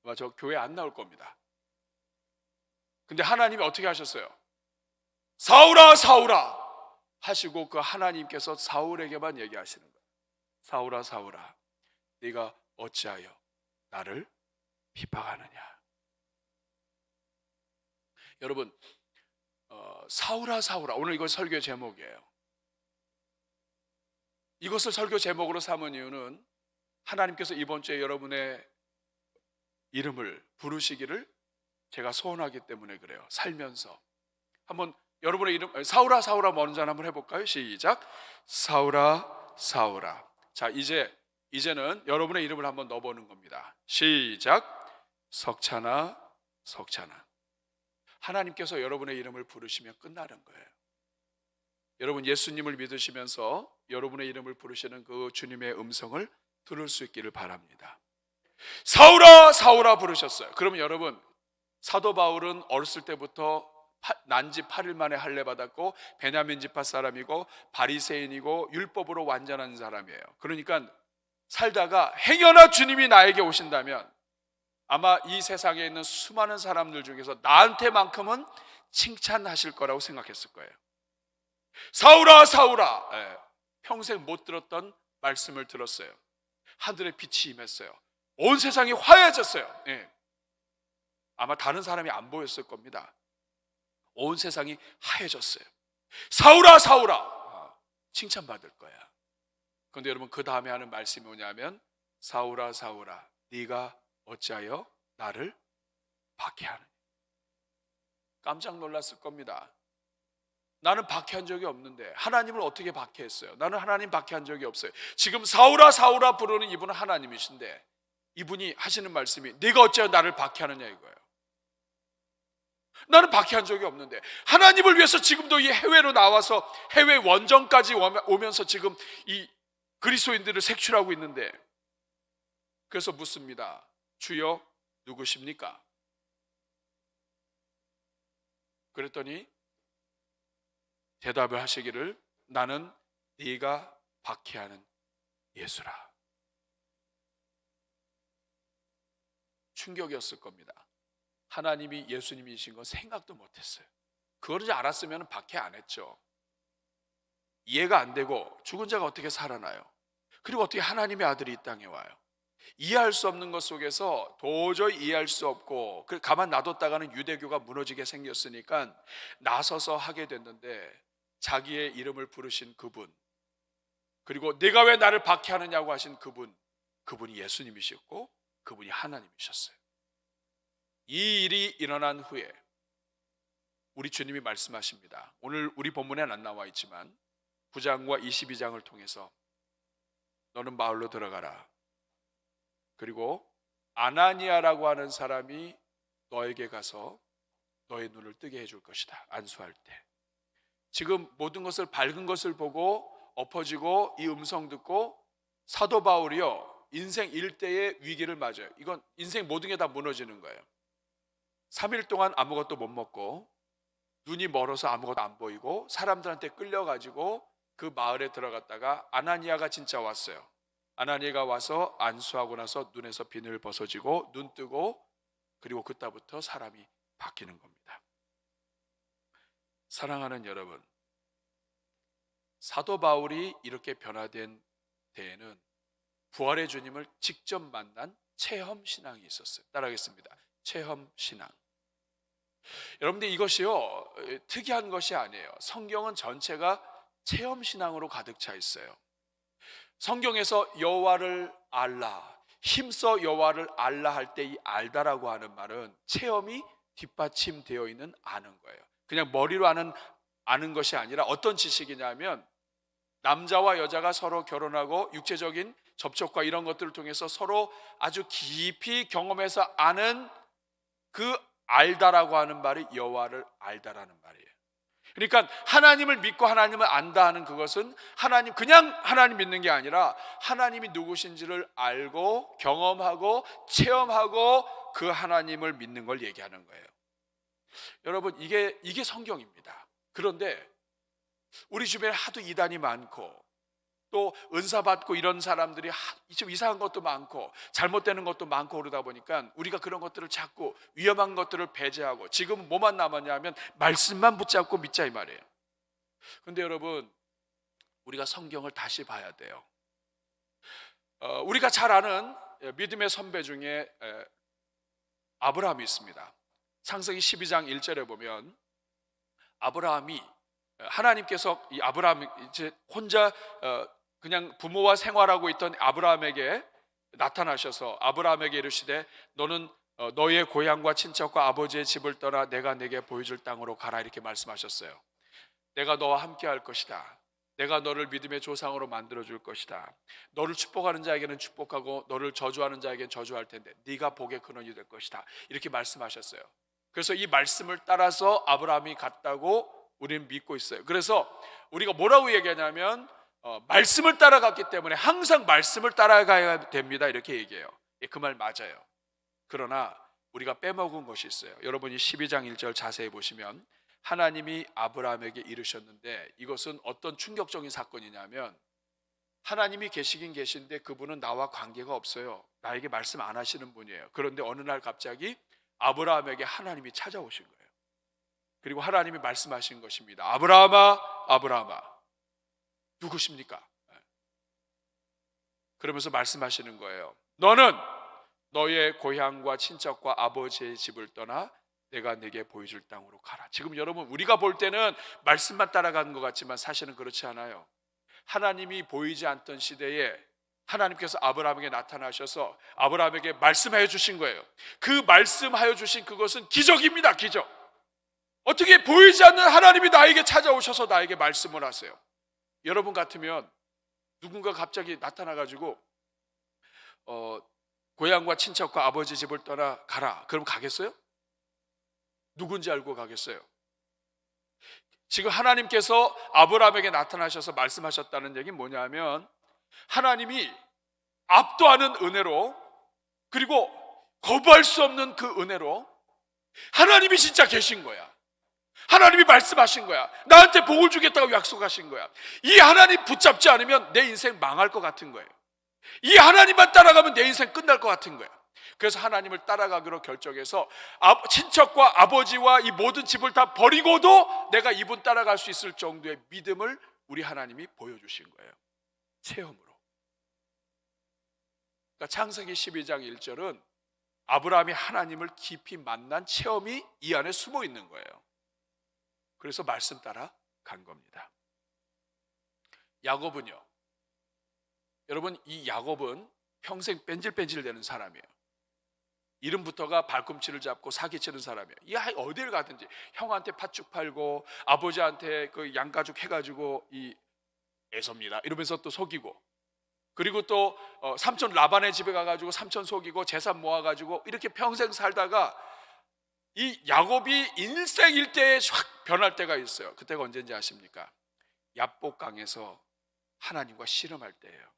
아마 저 교회 안 나올 겁니다. 근데 하나님이 어떻게 하셨어요? 사울아 사울아 하시고 그 하나님께서 사울에게만 얘기하시는 거예요. 사울아 사울아 네가 어찌하여 나를 비방하느냐? 여러분 사울아 사울아 오늘 이거 설교 제목이에요. 이것을 설교 제목으로 삼은 이유는 하나님께서 이번 주에 여러분의 이름을 부르시기를 제가 소원하기 때문에 그래요. 살면서 한번 여러분의 이름 사울아 사울아 먼저 한번 해볼까요? 시작. 사울아 사울아. 자 이제는 여러분의 이름을 한번 넣어보는 겁니다. 시작. 석찬아 석찬아. 하나님께서 여러분의 이름을 부르시면 끝나는 거예요. 여러분 예수님을 믿으시면서 여러분의 이름을 부르시는 그 주님의 음성을 들을 수 있기를 바랍니다. 사울아 사울아 부르셨어요. 그러면 여러분 사도 바울은 어렸을 때부터 난지 8일 만에 할례 받았고 베냐민 지파 사람이고 바리새인이고 율법으로 완전한 사람이에요. 그러니까 살다가 행여나 주님이 나에게 오신다면 아마 이 세상에 있는 수많은 사람들 중에서 나한테만큼은 칭찬하실 거라고 생각했을 거예요. 사울아 사울아 평생 못 들었던 말씀을 들었어요. 하늘의 빛이 임했어요. 온 세상이 화해해졌어요. 예. 아마 다른 사람이 안 보였을 겁니다. 온 세상이 하얘졌어요. 사울아 사울아, 칭찬받을 거야. 그런데 여러분, 그 다음에 하는 말씀이 뭐냐면, 사울아 사울아, 네가 어찌하여 나를 박해하느냐. 깜짝 놀랐을 겁니다. 나는 박해한 적이 없는데 하나님을 어떻게 박해했어요? 나는 하나님 박해한 적이 없어요. 지금 사울아 사울아 부르는 이분은 하나님이신데, 이분이 하시는 말씀이 네가 어찌하여 나를 박해하느냐 이거예요. 나는 박해한 적이 없는데, 하나님을 위해서 지금도 이 해외로 나와서 해외 원정까지 오면서 지금 이 그리스도인들을 색출하고 있는데, 그래서 묻습니다. 주여 누구십니까? 그랬더니 대답을 하시기를, 나는 네가 박해하는 예수라. 충격이었을 겁니다. 하나님이 예수님이신 건 생각도 못했어요. 그걸 이제 알았으면 박해 안 했죠. 이해가 안 되고 죽은 자가 어떻게 살아나요? 그리고 어떻게 하나님의 아들이 이 땅에 와요? 이해할 수 없는 것 속에서 도저히 이해할 수 없고, 가만 놔뒀다가는 유대교가 무너지게 생겼으니까 나서서 하게 됐는데, 자기의 이름을 부르신 그분, 그리고 네가 왜 나를 박해하느냐고 하신 그분이 예수님이셨고 그분이 하나님이셨어요. 이 일이 일어난 후에 우리 주님이 말씀하십니다. 오늘 우리 본문에는 안 나와 있지만 9장과 22장을 통해서 너는 마을로 들어가라. 그리고 아나니아라고 하는 사람이 너에게 가서 너의 눈을 뜨게 해줄 것이다. 안수할 때. 지금 모든 것을 밝은 것을 보고 엎어지고 이 음성 듣고 사도 바울이요, 인생 일대의 위기를 맞아요. 이건 인생 모든 게 다 무너지는 거예요. 3일 동안 아무것도 못 먹고 눈이 멀어서 아무것도 안 보이고 사람들한테 끌려가지고 그 마을에 들어갔다가 아나니아가 진짜 왔어요. 아나니아가 와서 안수하고 나서 눈에서 비늘 벗어지고 눈 뜨고, 그리고 그때부터 사람이 바뀌는 겁니다. 사랑하는 여러분, 사도 바울이 이렇게 변화된 데에는 부활의 주님을 직접 만난 체험 신앙이 있었어요. 따라하겠습니다. 체험 신앙. 여러분들, 이것이요 특이한 것이 아니에요. 성경은 전체가 체험 신앙으로 가득 차 있어요. 성경에서 여호와를 알라, 힘써 여호와를 알라 할 때 이 알다라고 하는 말은 체험이 뒷받침되어 있는 아는 거예요. 그냥 머리로 아는 것이 아니라 어떤 지식이냐면, 남자와 여자가 서로 결혼하고 육체적인 접촉과 이런 것들을 통해서 서로 아주 깊이 경험해서 아는 그 알다라고 하는 말이 여호와를 알다라는 말이에요. 그러니까 하나님을 믿고 하나님을 안다 하는 그것은 그냥 하나님 믿는 게 아니라 하나님이 누구신지를 알고 경험하고 체험하고 그 하나님을 믿는 걸 얘기하는 거예요. 여러분, 이게 성경입니다. 그런데 우리 주변에 하도 이단이 많고 또 은사 받고 이런 사람들이 좀 이상한 것도 많고 잘못되는 것도 많고 그러다 보니까 우리가 그런 것들을 자꾸 위험한 것들을 배제하고 지금은 뭐만 남았냐면 말씀만 붙잡고 믿자 이 말이에요. 그런데 여러분, 우리가 성경을 다시 봐야 돼요. 우리가 잘 아는 믿음의 선배 중에 아브라함이 있습니다. 창세기 12장 1절에 보면 아브라함이, 하나님께서 이 아브라함 이제 혼자 그냥 부모와 생활하고 있던 아브라함에게 나타나셔서 아브라함에게 이르시되 너는 너의 고향과 친척과 아버지의 집을 떠나 내가 내게 보여줄 땅으로 가라, 이렇게 말씀하셨어요. 내가 너와 함께 할 것이다. 내가 너를 믿음의 조상으로 만들어 줄 것이다. 너를 축복하는 자에게는 축복하고 너를 저주하는 자에게는 저주할 텐데 네가 복의 근원이 될 것이다, 이렇게 말씀하셨어요. 그래서 이 말씀을 따라서 아브라함이 갔다고 우리는 믿고 있어요. 그래서 우리가 뭐라고 얘기하냐면 말씀을 따라갔기 때문에 항상 말씀을 따라가야 됩니다, 이렇게 얘기해요. 그 말 맞아요. 그러나 우리가 빼먹은 것이 있어요. 여러분이 12장 1절 자세히 보시면 하나님이 아브라함에게 이르셨는데, 이것은 어떤 충격적인 사건이냐면 하나님이 계시긴 계신데 그분은 나와 관계가 없어요. 나에게 말씀 안 하시는 분이에요. 그런데 어느 날 갑자기 아브라함에게 하나님이 찾아오신 거예요. 그리고 하나님이 말씀하신 것입니다. 아브라함아, 아브라함아. 누구십니까? 그러면서 말씀하시는 거예요. 너는 너의 고향과 친척과 아버지의 집을 떠나 내가 내게 보여줄 땅으로 가라. 지금 여러분, 우리가 볼 때는 말씀만 따라가는 것 같지만 사실은 그렇지 않아요. 하나님이 보이지 않던 시대에 하나님께서 아브라함에게 나타나셔서 아브라함에게 말씀하여 주신 거예요. 그 말씀하여 주신 그것은 기적입니다. 기적. 어떻게 보이지 않는 하나님이 나에게 찾아오셔서 나에게 말씀을 하세요. 여러분 같으면 누군가 갑자기 나타나가지고 고향과 친척과 아버지 집을 떠나 가라. 그럼 가겠어요? 누군지 알고 가겠어요? 지금 하나님께서 아브라함에게 나타나셔서 말씀하셨다는 얘기는 뭐냐면, 하나님이 압도하는 은혜로, 그리고 거부할 수 없는 그 은혜로 하나님이 진짜 계신 거야. 하나님이 말씀하신 거야. 나한테 복을 주겠다고 약속하신 거야. 이 하나님 붙잡지 않으면 내 인생 망할 것 같은 거예요. 이 하나님만 따라가면 내 인생 끝날 것 같은 거야. 그래서 하나님을 따라가기로 결정해서 친척과 아버지와 이 모든 집을 다 버리고도 내가 이분 따라갈 수 있을 정도의 믿음을 우리 하나님이 보여주신 거예요. 체험으로. 그러니까 창세기 12장 1절은 아브라함이 하나님을 깊이 만난 체험이 이 안에 숨어 있는 거예요. 그래서 말씀 따라 간 겁니다. 야곱은요, 여러분, 이 야곱은 평생 뺀질뺀질대는 사람이에요. 이름부터가 발꿈치를 잡고 사기치는 사람이에요. 이 어딜 가든지 형한테 팥죽 팔고 아버지한테 그 양가죽 해가지고 이 애섭니다 이러면서 또 속이고, 그리고 또 삼촌 라반의 집에 가가지고 삼촌 속이고 재산 모아가지고 이렇게 평생 살다가 이 야곱이 인생 일대에 확 변할 때가 있어요. 그때가 언제인지 아십니까? 야복강에서 하나님과 씨름할 때예요.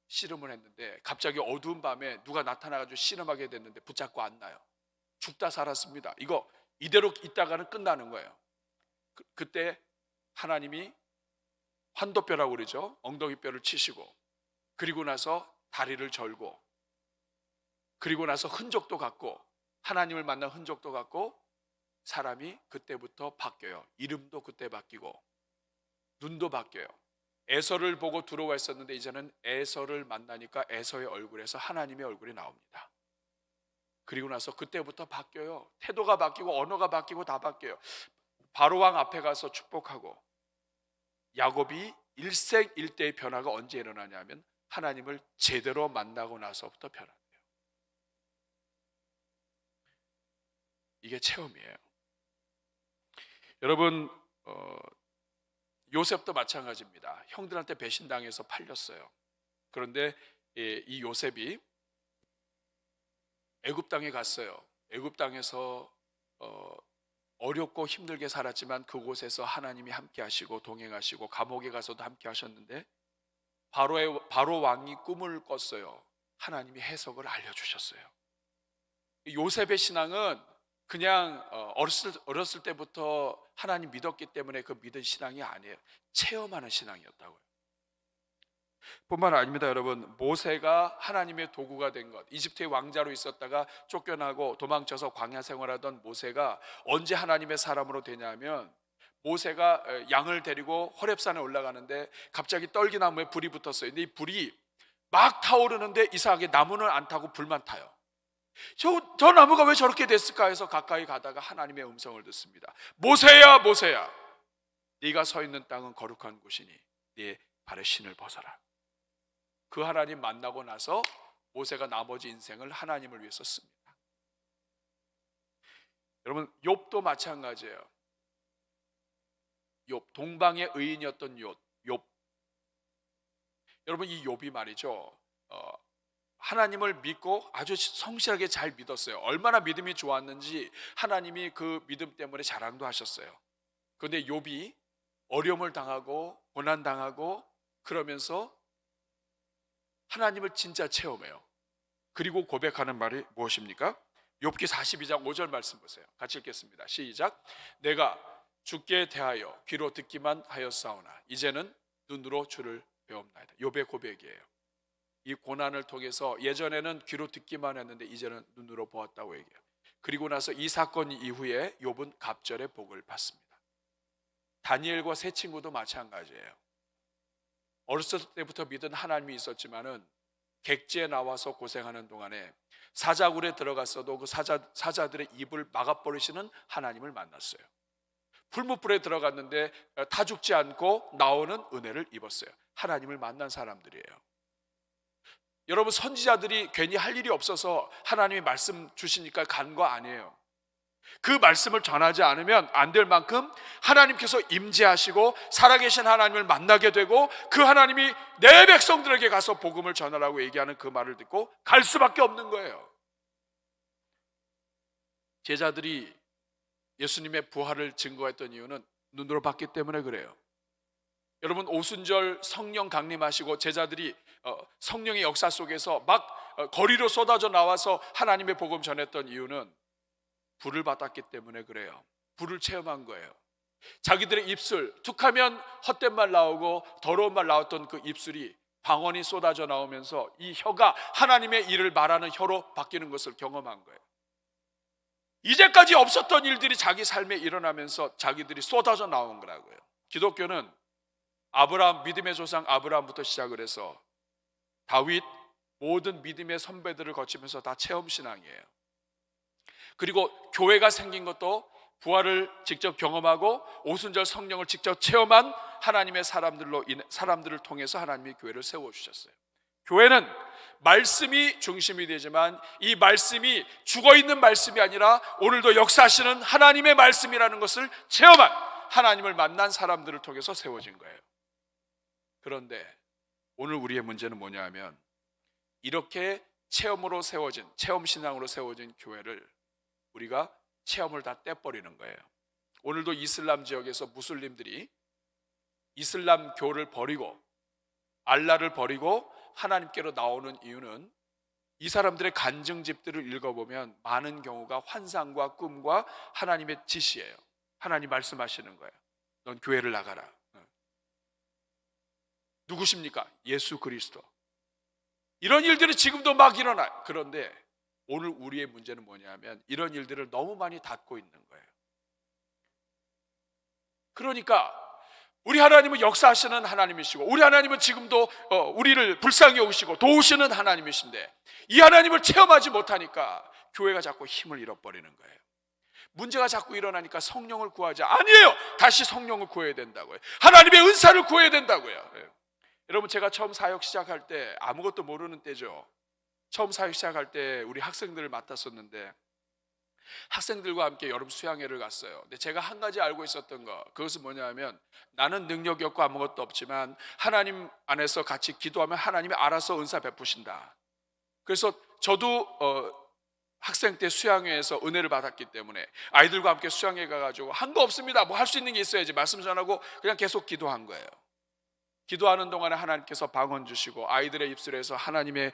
씨름을 했는데 갑자기 어두운 밤에 누가 나타나가지고 씨름하게 됐는데 붙잡고 안 나요. 죽다 살았습니다. 이거 이대로 있다가는 끝나는 거예요. 그때 하나님이 환도뼈라고 그러죠. 엉덩이뼈를 치시고, 그리고 나서 다리를 절고, 그리고 나서 흔적도 갖고, 하나님을 만난 흔적도 갖고, 사람이 그때부터 바뀌어요. 이름도 그때 바뀌고 눈도 바뀌어요. 에서를 보고 두려워 했었는데 이제는 에서를 만나니까 에서의 얼굴에서 하나님의 얼굴이 나옵니다. 그리고 나서 그때부터 바뀌어요. 태도가 바뀌고 언어가 바뀌고 다 바뀌어요. 바로왕 앞에 가서 축복하고. 야곱이 일생일대의 변화가 언제 일어나냐면 하나님을 제대로 만나고 나서부터 변화돼요. 이게 체험이에요. 여러분, 요셉도 마찬가지입니다. 형들한테 배신당해서 팔렸어요. 그런데 이 요셉이 애굽 땅에 갔어요. 애굽 땅에서 어렵고 힘들게 살았지만 그곳에서 하나님이 함께 하시고 동행하시고, 감옥에 가서도 함께 하셨는데 바로 왕이 꿈을 꿨어요. 하나님이 해석을 알려주셨어요. 요셉의 신앙은 그냥 어렸을 때부터 하나님 믿었기 때문에 그 믿은 신앙이 아니에요. 체험하는 신앙이었다고요. 뿐만 아닙니다. 여러분, 모세가 하나님의 도구가 된 것, 이집트의 왕자로 있었다가 쫓겨나고 도망쳐서 광야 생활하던 모세가 언제 하나님의 사람으로 되냐면, 모세가 양을 데리고 호렙산에 올라가는데 갑자기 떨기나무에 불이 붙었어요. 근데 이 불이 막 타오르는데 이상하게 나무는 안 타고 불만 타요. 저 나무가 왜 저렇게 됐을까 해서 가까이 가다가 하나님의 음성을 듣습니다. 모세야, 모세야, 네가 서 있는 땅은 거룩한 곳이니 네 발의 신을 벗어라. 그 하나님 만나고 나서 모세가 나머지 인생을 하나님을 위해서 씁니다. 여러분, 욥도 마찬가지예요. 욥, 동방의 의인이었던 욥. 여러분, 이 욥이 말이죠, 하나님을 믿고 아주 성실하게 잘 믿었어요. 얼마나 믿음이 좋았는지 하나님이 그 믿음 때문에 자랑도 하셨어요. 그런데 욥이 어려움을 당하고 고난 당하고 그러면서 하나님을 진짜 체험해요. 그리고 고백하는 말이 무엇입니까? 욥기 42장 5절 말씀 보세요. 같이 읽겠습니다. 시작. 내가 주께 대하여 귀로 듣기만 하였사오나 이제는 눈으로 주를 배웁나이다. 욥의 고백이에요. 이 고난을 통해서 예전에는 귀로 듣기만 했는데 이제는 눈으로 보았다고 얘기해요. 그리고 나서 이 사건 이후에 욥은 갑절의 복을 받습니다. 다니엘과 세 친구도 마찬가지예요. 어렸을 때부터 믿은 하나님이 있었지만은 객지에 나와서 고생하는 동안에 사자굴에 들어갔어도 그 사자들의 입을 막아버리시는 하나님을 만났어요. 풀무불에 들어갔는데 타 죽지 않고 나오는 은혜를 입었어요. 하나님을 만난 사람들이에요. 여러분, 선지자들이 괜히 할 일이 없어서 하나님이 말씀 주시니까 간 거 아니에요. 그 말씀을 전하지 않으면 안 될 만큼 하나님께서 임재하시고 살아계신 하나님을 만나게 되고, 그 하나님이 내 백성들에게 가서 복음을 전하라고 얘기하는 그 말을 듣고 갈 수밖에 없는 거예요. 제자들이 예수님의 부활을 증거했던 이유는 눈으로 봤기 때문에 그래요. 여러분, 오순절 성령 강림하시고 제자들이 성령의 역사 속에서 막 거리로 쏟아져 나와서 하나님의 복음 전했던 이유는 불을 받았기 때문에 그래요. 불을 체험한 거예요. 자기들의 입술, 툭하면 헛된 말 나오고 더러운 말 나왔던 그 입술이 방언이 쏟아져 나오면서 이 혀가 하나님의 일을 말하는 혀로 바뀌는 것을 경험한 거예요. 이제까지 없었던 일들이 자기 삶에 일어나면서 자기들이 쏟아져 나온 거라고요. 기독교는 아브라함, 믿음의 조상 아브라함부터 시작을 해서 다윗, 모든 믿음의 선배들을 거치면서 다 체험신앙이에요. 그리고 교회가 생긴 것도 부활을 직접 경험하고 오순절 성령을 직접 체험한 하나님의 사람들을 통해서 하나님이 교회를 세워주셨어요. 교회는 말씀이 중심이 되지만 이 말씀이 죽어있는 말씀이 아니라 오늘도 역사하시는 하나님의 말씀이라는 것을 체험한, 하나님을 만난 사람들을 통해서 세워진 거예요. 그런데 오늘 우리의 문제는 뭐냐 하면, 이렇게 체험으로 세워진, 체험신앙으로 세워진 교회를 우리가 체험을 다 떼버리는 거예요. 오늘도 이슬람 지역에서 무슬림들이 이슬람교를 버리고 알라를 버리고 하나님께로 나오는 이유는, 이 사람들의 간증집들을 읽어보면 많은 경우가 환상과 꿈과 하나님의 지시예요. 하나님 말씀하시는 거예요. 넌 교회를 나가라. 누구십니까? 예수 그리스도. 이런 일들이 지금도 막 일어나요. 그런데 오늘 우리의 문제는 뭐냐면, 이런 일들을 너무 많이 닫고 있는 거예요. 그러니까 우리 하나님은 역사하시는 하나님이시고, 우리 하나님은 지금도 우리를 불쌍히 여기시고 도우시는 하나님이신데, 이 하나님을 체험하지 못하니까 교회가 자꾸 힘을 잃어버리는 거예요. 문제가 자꾸 일어나니까 성령을 구하지, 아니에요. 다시 성령을 구해야 된다고요. 하나님의 은사를 구해야 된다고요. 여러분, 제가 처음 사역 시작할 때 아무것도 모르는 때죠. 처음 사역 시작할 때 우리 학생들을 맡았었는데, 학생들과 함께 여름 수양회를 갔어요. 근데 제가 한 가지 알고 있었던 거, 그것은 뭐냐면, 나는 능력이 없고 아무것도 없지만 하나님 안에서 같이 기도하면 하나님이 알아서 은사 베푸신다. 그래서 저도 학생 때 수양회에서 은혜를 받았기 때문에 아이들과 함께 수양회 가가지고 한 거 없습니다, 뭐 할 수 있는 게 있어야지 말씀 전하고 그냥 계속 기도한 거예요. 기도하는 동안에 하나님께서 방언 주시고 아이들의 입술에서 하나님의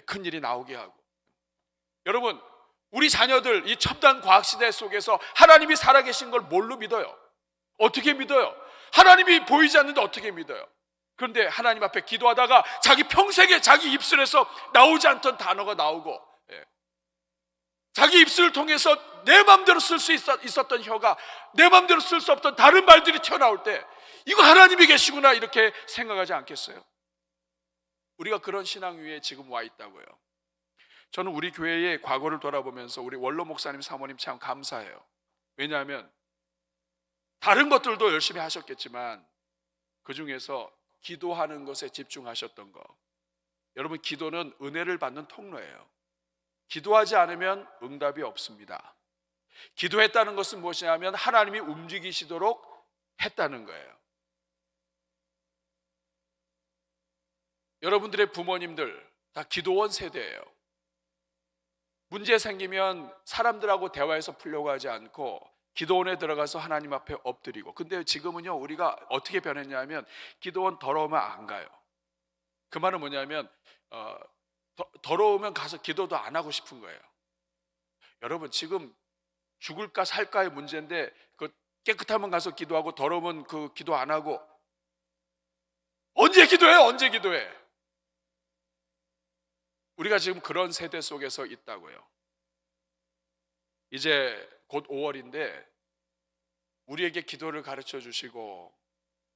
큰 일이 나오게 하고. 여러분, 우리 자녀들 이 첨단 과학 시대 속에서 하나님이 살아계신 걸 뭘로 믿어요? 어떻게 믿어요? 하나님이 보이지 않는데 어떻게 믿어요? 그런데 하나님 앞에 기도하다가 자기 평생에 자기 입술에서 나오지 않던 단어가 나오고, 자기 입술을 통해서 내 마음대로 쓸 수 있었던 혀가 내 마음대로 쓸 수 없던 다른 말들이 튀어나올 때, 이거 하나님이 계시구나, 이렇게 생각하지 않겠어요? 우리가 그런 신앙 위에 지금 와 있다고요. 저는 우리 교회의 과거를 돌아보면서 우리 원로 목사님, 사모님 참 감사해요. 왜냐하면 다른 것들도 열심히 하셨겠지만 그 중에서 기도하는 것에 집중하셨던 거. 여러분, 기도는 은혜를 받는 통로예요. 기도하지 않으면 응답이 없습니다. 기도했다는 것은 무엇이냐면 하나님이 움직이시도록 했다는 거예요. 여러분들의 부모님들 다 기도원 세대예요. 문제 생기면 사람들하고 대화해서 풀려고 하지 않고 기도원에 들어가서 하나님 앞에 엎드리고. 근데 지금은요, 우리가 어떻게 변했냐면 기도원 더러우면 안 가요. 그 말은 뭐냐면 더러우면 가서 기도도 안 하고 싶은 거예요. 여러분, 지금 죽을까 살까의 문제인데 그 깨끗하면 가서 기도하고 더러우면 그 기도 안 하고 언제 기도해? 언제 기도해? 우리가 지금 그런 세대 속에서 있다고요. 이제 곧 5월인데 우리에게 기도를 가르쳐 주시고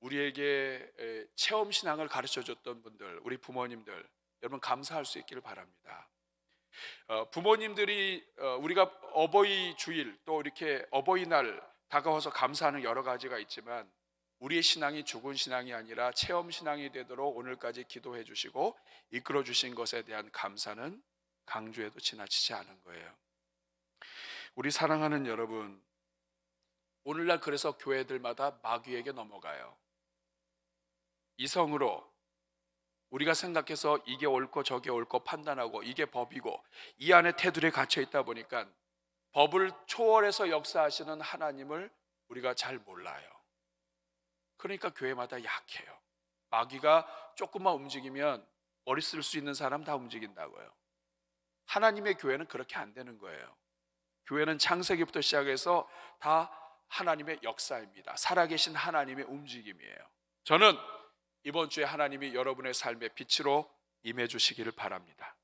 우리에게 체험 신앙을 가르쳐 줬던 분들, 우리 부모님들, 여러분 감사할 수 있기를 바랍니다. 부모님들이 우리가 어버이 주일 또 이렇게 어버이날 다가와서 감사하는 여러 가지가 있지만 우리의 신앙이 죽은 신앙이 아니라 체험 신앙이 되도록 오늘까지 기도해 주시고 이끌어 주신 것에 대한 감사는 강조해도 지나치지 않은 거예요. 우리 사랑하는 여러분, 오늘날 그래서 교회들마다 마귀에게 넘어가요. 이성으로 우리가 생각해서 이게 옳고 저게 옳고 판단하고 이게 법이고 이 안에 테두리에 갇혀 있다 보니까 법을 초월해서 역사하시는 하나님을 우리가 잘 몰라요. 그러니까 교회마다 약해요. 마귀가 조금만 움직이면 머리 쓸 수 있는 사람 다 움직인다고요. 하나님의 교회는 그렇게 안 되는 거예요. 교회는 창세기부터 시작해서 다 하나님의 역사입니다. 살아계신 하나님의 움직임이에요. 저는 이번 주에 하나님이 여러분의 삶의 빛으로 임해 주시기를 바랍니다.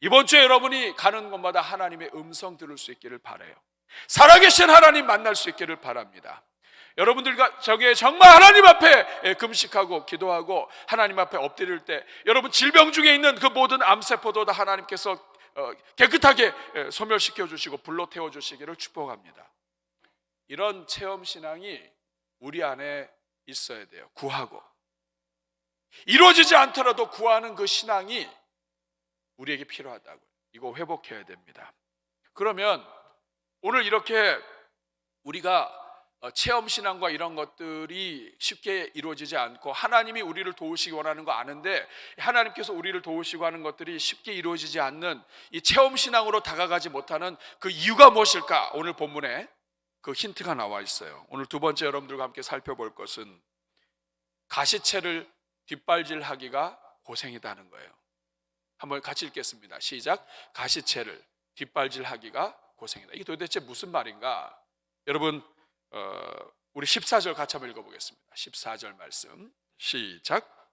이번 주에 여러분이 가는 곳마다 하나님의 음성 들을 수 있기를 바라요. 살아계신 하나님 만날 수 있기를 바랍니다. 여러분들과 저게 정말 하나님 앞에 금식하고 기도하고 하나님 앞에 엎드릴 때 여러분 질병 중에 있는 그 모든 암세포도 다 하나님께서 깨끗하게 소멸시켜 주시고 불로 태워 주시기를 축복합니다. 이런 체험 신앙이 우리 안에 있어야 돼요. 구하고 이루어지지 않더라도 구하는 그 신앙이 우리에게 필요하다고요. 이거 회복해야 됩니다. 그러면 오늘 이렇게 우리가 체험신앙과 이런 것들이 쉽게 이루어지지 않고 하나님이 우리를 도우시기 원하는 거 아는데 하나님께서 우리를 도우시고 하는 것들이 쉽게 이루어지지 않는 이 체험신앙으로 다가가지 못하는 그 이유가 무엇일까? 오늘 본문에 그 힌트가 나와 있어요. 오늘 두 번째 여러분들과 함께 살펴볼 것은 가시채를 뒷발질하기가 고생이다는 거예요. 한번 같이 읽겠습니다. 시작. 가시채를 뒷발질하기가 고생이다. 이게 도대체 무슨 말인가? 여러분 우리 14절 같이 한번 읽어보겠습니다. 14절 말씀 시작.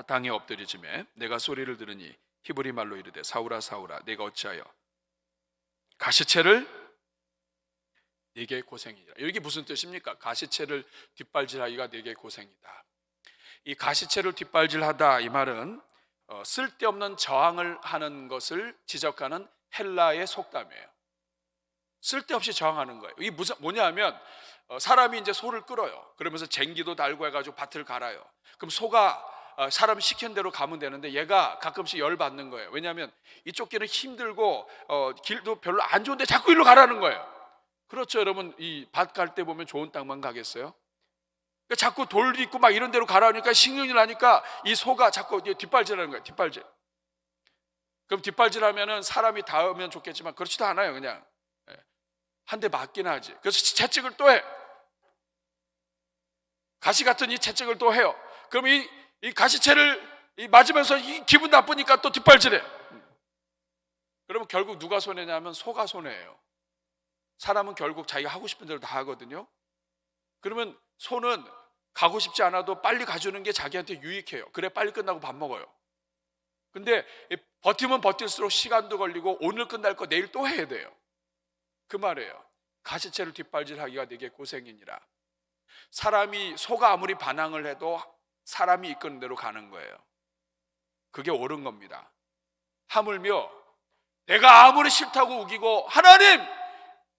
땅에 엎드리지매 내가 소리를 들으니 히브리 말로 이르되 사울아 사울아 내가 어찌하여 가시채를 네게 고생이라. 이게 무슨 뜻입니까? 가시채를 뒷발질하기가 네게 고생이다. 이 가시채를 뒷발질하다 이 말은 쓸데없는 저항을 하는 것을 지적하는 헬라의 속담이에요. 쓸데없이 저항하는 거예요. 이게 뭐냐면 사람이 이제 소를 끌어요. 그러면서 쟁기도 달고 해가지고 밭을 갈아요. 그럼 소가 사람 시킨 대로 가면 되는데 얘가 가끔씩 열 받는 거예요. 왜냐하면 이쪽 길은 힘들고 길도 별로 안 좋은데 자꾸 일로 가라는 거예요. 그렇죠, 여러분. 이 밭 갈 때 보면 좋은 땅만 가겠어요? 그러니까 자꾸 돌 있고 막 이런 데로 가라니까 신경이 나니까 이 소가 자꾸 뒷발질하는 거예요. 뒷발질. 그럼 뒷발질하면은 사람이 닿으면 좋겠지만 그렇지도 않아요. 그냥 한 대 맞긴 하지. 그래서 채찍을 또 해. 가시 같은 이 채찍을 또 해요. 그럼 이 가시채를 맞으면서 이 기분 나쁘니까 또 뒷발질해. 그러면 결국 누가 손해냐면 소가 손해예요. 사람은 결국 자기가 하고 싶은 대로 다 하거든요. 그러면 소는 가고 싶지 않아도 빨리 가주는 게 자기한테 유익해요. 그래 빨리 끝나고 밥 먹어요. 근데 버티면 버틸수록 시간도 걸리고 오늘 끝날 거 내일 또 해야 돼요. 그 말이에요. 가시채를 뒷발질하기가 네게 고생이니라. 사람이 소가 아무리 반항을 해도 사람이 이끄는 대로 가는 거예요. 그게 옳은 겁니다. 하물며 내가 아무리 싫다고 우기고 하나님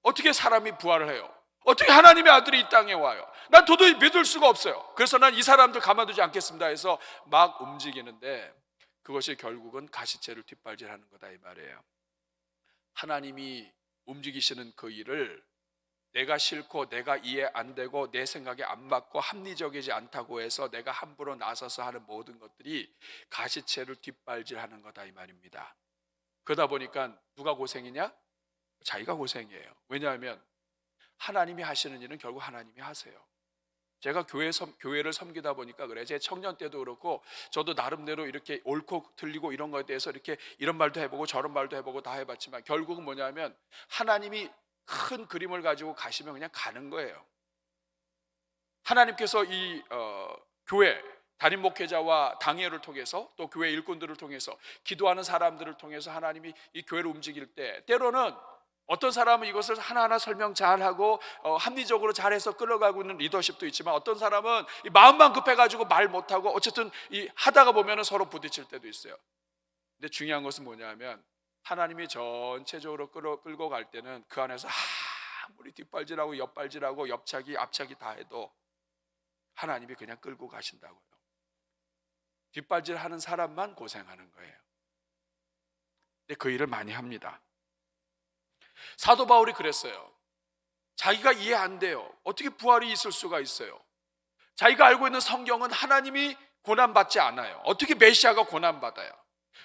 어떻게 사람이 부활을 해요? 어떻게 하나님의 아들이 이 땅에 와요? 난 도저히 믿을 수가 없어요. 그래서 난 이 사람들 가만두지 않겠습니다 해서 막 움직이는데 그것이 결국은 가시채를 뒷발질하는 거다 이 말이에요. 하나님이 움직이시는 그 일을 내가 싫고 내가 이해 안 되고 내 생각에 안 맞고 합리적이지 않다고 해서 내가 함부로 나서서 하는 모든 것들이 가시채를 뒷발질하는 거다 이 말입니다. 그러다 보니까 누가 고생이냐? 자기가 고생이에요. 왜냐하면 하나님이 하시는 일은 결국 하나님이 하세요. 제가 교회를 섬기다 보니까 그래. 제 청년 때도 그렇고 저도 나름대로 이렇게 옳고 틀리고 이런 거에 대해서 이렇게 이런 말도 해보고 저런 말도 해보고 다 해봤지만 결국은 뭐냐면 하나님이 큰 그림을 가지고 가시면 그냥 가는 거예요. 하나님께서 이 교회 담임 목회자와 당회를 통해서 또 교회 일꾼들을 통해서 기도하는 사람들을 통해서 하나님이 이 교회를 움직일 때 때로는 어떤 사람은 이것을 하나하나 설명 잘하고 합리적으로 잘해서 끌어가고 있는 리더십도 있지만, 어떤 사람은 이 마음만 급해가지고 말 못하고 어쨌든 이 하다가 보면 서로 부딪힐 때도 있어요. 근데 중요한 것은 뭐냐면, 하나님이 전체적으로 끌고 갈 때는 그 안에서 아무리 뒷발질하고 옆발질하고 옆차기 앞차기 다 해도 하나님이 그냥 끌고 가신다고요. 뒷발질하는 사람만 고생하는 거예요. 근데 그 일을 많이 합니다. 사도 바울이 그랬어요. 자기가 이해 안 돼요. 어떻게 부활이 있을 수가 있어요? 자기가 알고 있는 성경은 하나님이 고난받지 않아요. 어떻게 메시아가 고난받아요?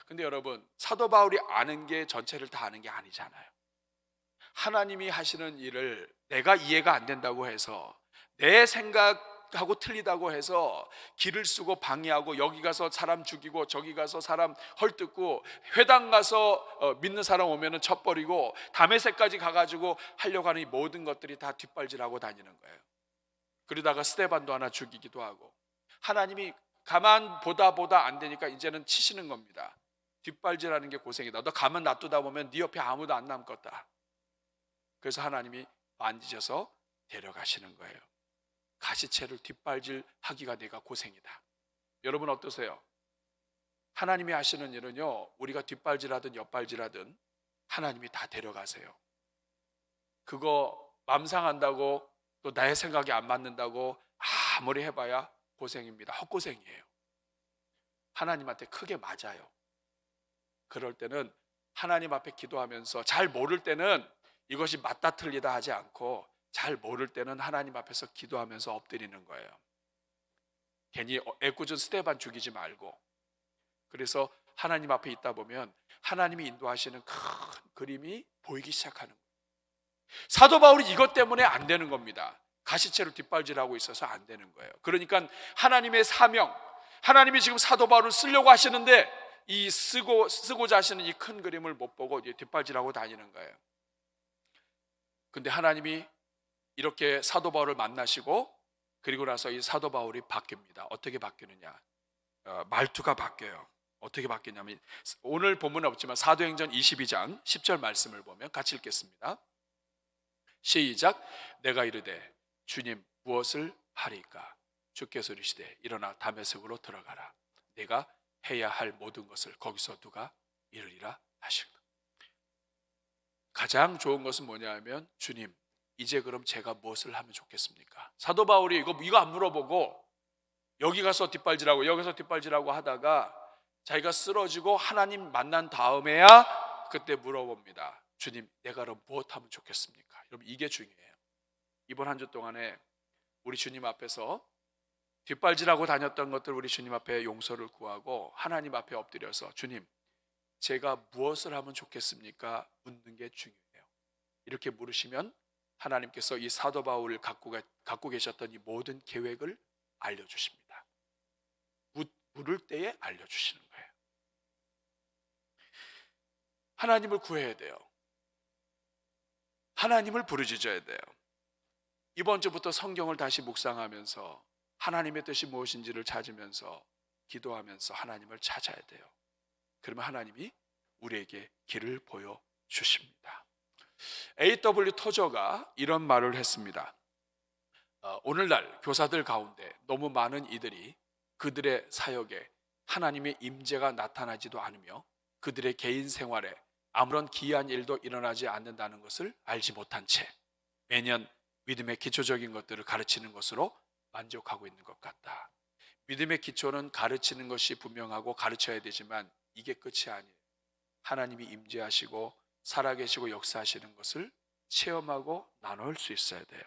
근데 여러분, 사도 바울이 아는 게 전체를 다 아는 게 아니잖아요. 하나님이 하시는 일을 내가 이해가 안 된다고 해서, 내 생각하고 틀리다고 해서 길을 쓰고 방해하고, 여기 가서 사람 죽이고 저기 가서 사람 헐뜯고, 회당 가서 믿는 사람 오면은 쳐버리고, 다메섹까지 가가지고 하려고 하는 이 모든 것들이 다 뒷발질하고 다니는 거예요. 그러다가 스데반도 하나 죽이기도 하고, 하나님이 가만 보다 안 되니까 이제는 치시는 겁니다. 뒷발질하는 게 고생이다. 너 가만 놔두다 보면 네 옆에 아무도 안 남겠다. 그래서 하나님이 만지셔서 데려가시는 거예요. 가시채를 뒷발질하기가 내가 고생이다. 여러분 어떠세요? 하나님이 하시는 일은요, 우리가 뒷발질하든 옆발질하든 하나님이 다 데려가세요. 그거 맘상한다고, 또 나의 생각이 안 맞는다고 아무리 해봐야 고생입니다. 헛고생이에요. 하나님한테 크게 맞아요. 그럴 때는 하나님 앞에 기도하면서, 잘 모를 때는 이것이 맞다 틀리다 하지 않고, 잘 모를 때는 하나님 앞에서 기도하면서 엎드리는 거예요. 괜히 애꿎은 스데반 죽이지 말고. 그래서 하나님 앞에 있다 보면 하나님이 인도하시는 큰 그림이 보이기 시작하는 거예요. 사도 바울이 이것 때문에 안 되는 겁니다. 가시채로 뒷발질하고 있어서 안 되는 거예요. 그러니까 하나님의 사명, 하나님이 지금 사도 바울을 쓰려고 하시는데 이 쓰고자 하시는 이 큰 그림을 못 보고 이제 뒷발질하고 다니는 거예요. 근데 하나님이 이렇게 사도 바울을 만나시고, 그리고 나서 이 사도 바울이 바뀝니다. 어떻게 바뀌느냐? 말투가 바뀌어요. 어떻게 바뀌냐면, 오늘 본문은 없지만 사도행전 22장 10절 말씀을 보면 같이 읽겠습니다. 시작. 내가 이르되 주님 무엇을 하리까? 주께서 이르시되 일어나 다메섹으로 들어가라. 내가 해야 할 모든 것을 거기서 누가 이루리라 하시고. 가장 좋은 것은 뭐냐 하면, 주님 이제 그럼 제가 무엇을 하면 좋겠습니까? 사도 바울이 이거 안 물어보고 여기 가서 뒷발질하고 여기서 뒷발질하고 하다가 자기가 쓰러지고 하나님 만난 다음에야 그때 물어봅니다. 주님 내가 그럼 무엇 하면 좋겠습니까? 여러분 이게 중요해요. 이번 한 주 동안에 우리 주님 앞에서 뒷발질하고 다녔던 것들 우리 주님 앞에 용서를 구하고 하나님 앞에 엎드려서, 주님 제가 무엇을 하면 좋겠습니까? 묻는 게 중요해요. 이렇게 물으시면 하나님께서 이 사도 바울을 갖고 계셨던 이 모든 계획을 알려주십니다. 물을 때에 알려주시는 거예요. 하나님을 구해야 돼요. 하나님을 부르짖어야 돼요. 이번 주부터 성경을 다시 묵상하면서 하나님의 뜻이 무엇인지를 찾으면서 기도하면서 하나님을 찾아야 돼요. 그러면 하나님이 우리에게 길을 보여주십니다. A.W. 토저가 이런 말을 했습니다. 오늘날 교사들 가운데 너무 많은 이들이 그들의 사역에 하나님의 임재가 나타나지도 않으며 그들의 개인 생활에 아무런 기이한 일도 일어나지 않는다는 것을 알지 못한 채 매년 믿음의 기초적인 것들을 가르치는 것으로 만족하고 있는 것 같다. 믿음의 기초는 가르치는 것이 분명하고 가르쳐야 되지만 이게 끝이 아니에요. 하나님이 임재하시고 살아계시고 역사하시는 것을 체험하고 나눌 수 있어야 돼요.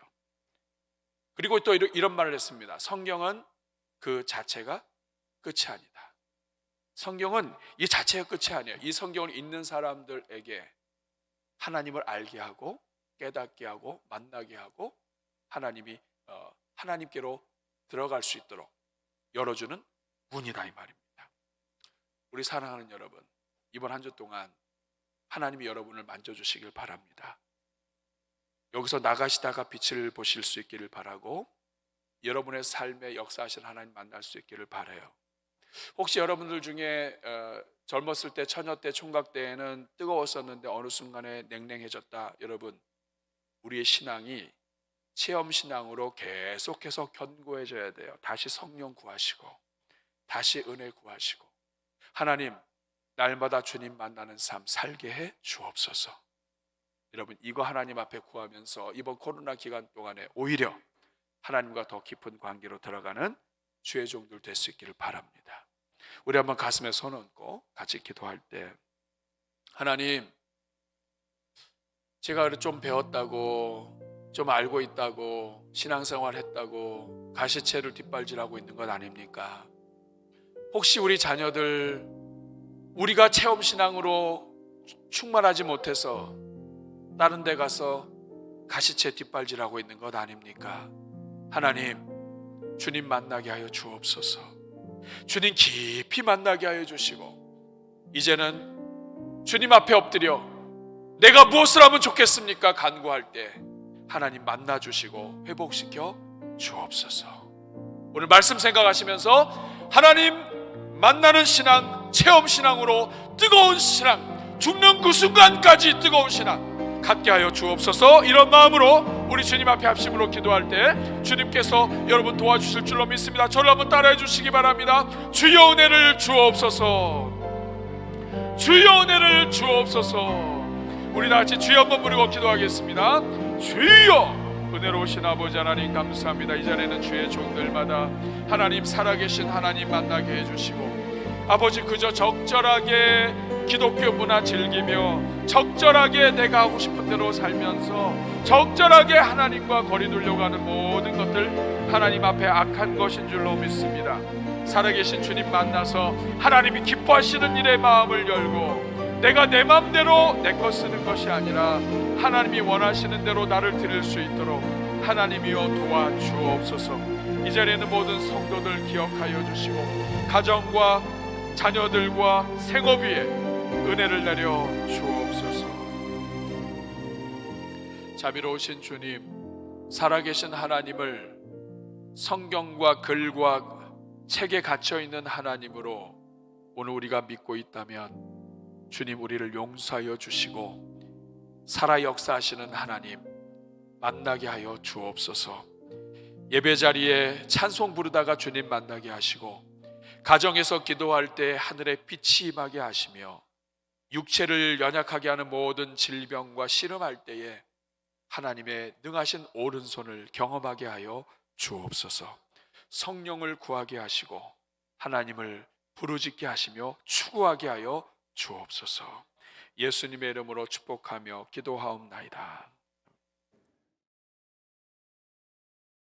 그리고 또 이런 말을 했습니다. 성경은 그 자체가 끝이 아니다. 성경은 이 자체가 끝이 아니에요. 이 성경을 읽는 사람들에게 하나님을 알게 하고 깨닫게 하고 만나게 하고 하나님이 하나님께로 들어갈 수 있도록 열어주는 문이다 이 말입니다. 우리 사랑하는 여러분, 이번 한 주 동안 하나님이 여러분을 만져주시길 바랍니다. 여기서 나가시다가 빛을 보실 수 있기를 바라고 여러분의 삶에 역사하신 하나님 만날 수 있기를 바라요. 혹시 여러분들 중에 젊었을 때 처녀 때 총각 때에는 뜨거웠었는데 어느 순간에 냉랭해졌다. 여러분, 우리의 신앙이 체험 신앙으로 계속해서 견고해져야 돼요. 다시 성령 구하시고 다시 은혜 구하시고 하나님 날마다 주님 만나는 삶 살게 해 주옵소서. 여러분, 이거 하나님 앞에 구하면서 이번 코로나 기간 동안에 오히려 하나님과 더 깊은 관계로 들어가는 주의 종들 될 수 있기를 바랍니다. 우리 한번 가슴에 손 얹고 같이 기도할 때, 하나님, 제가 좀 배웠다고, 좀 알고 있다고, 신앙생활 했다고 가시채를 뒷발질하고 있는 것 아닙니까? 혹시 우리 자녀들 우리가 체험신앙으로 충만하지 못해서 다른 데 가서 가시채 뒷발질하고 있는 것 아닙니까? 하나님, 주님 만나게 하여 주옵소서. 주님 깊이 만나게 하여 주시고 이제는 주님 앞에 엎드려 내가 무엇을 하면 좋겠습니까? 간구할 때 하나님 만나 주시고 회복시켜 주옵소서. 오늘 말씀 생각하시면서 하나님 만나는 신앙, 체험 신앙으로 뜨거운 신앙, 죽는 그 순간까지 뜨거운 신앙 갖게 하여 주옵소서. 이런 마음으로 우리 주님 앞에 합심으로 기도할 때 주님께서 여러분 도와주실 줄로 믿습니다. 저를 한번 따라해 주시기 바랍니다. 주여 은혜를 주옵소서. 주여 은혜를 주옵소서. 우리 다같이 주여 한번 부르고 기도하겠습니다. 주여, 은혜로우신 아버지 하나님 감사합니다. 이 자리에는 주의 종들마다 하나님 살아계신 하나님 만나게 해주시고 아버지 그저 적절하게 기독교 문화 즐기며 적절하게 내가 하고 싶은 대로 살면서 적절하게 하나님과 거리 두려고 하는 모든 것들 하나님 앞에 악한 것인 줄로 믿습니다. 살아계신 주님 만나서 하나님이 기뻐하시는 일에 마음을 열고 내가 내 맘대로 내 것 쓰는 것이 아니라 하나님이 원하시는 대로 나를 드릴 수 있도록 하나님이여 도와주옵소서. 이 자리에 있는 모든 성도들 기억하여 주시고 가정과 자녀들과 생업 위에 은혜를 내려 주옵소서. 자비로우신 주님, 살아계신 하나님을 성경과 글과 책에 갇혀있는 하나님으로 오늘 우리가 믿고 있다면 주님 우리를 용서하여 주시고 살아 역사하시는 하나님 만나게 하여 주옵소서. 예배 자리에 찬송 부르다가 주님 만나게 하시고 가정에서 기도할 때 하늘의 빛이 임하게 하시며 육체를 연약하게 하는 모든 질병과 씨름할 때에 하나님의 능하신 오른손을 경험하게 하여 주옵소서. 성령을 구하게 하시고 하나님을 부르짖게 하시며 추구하게 하여 주옵소서. 예수님의 이름으로 축복하며 기도하옵나이다.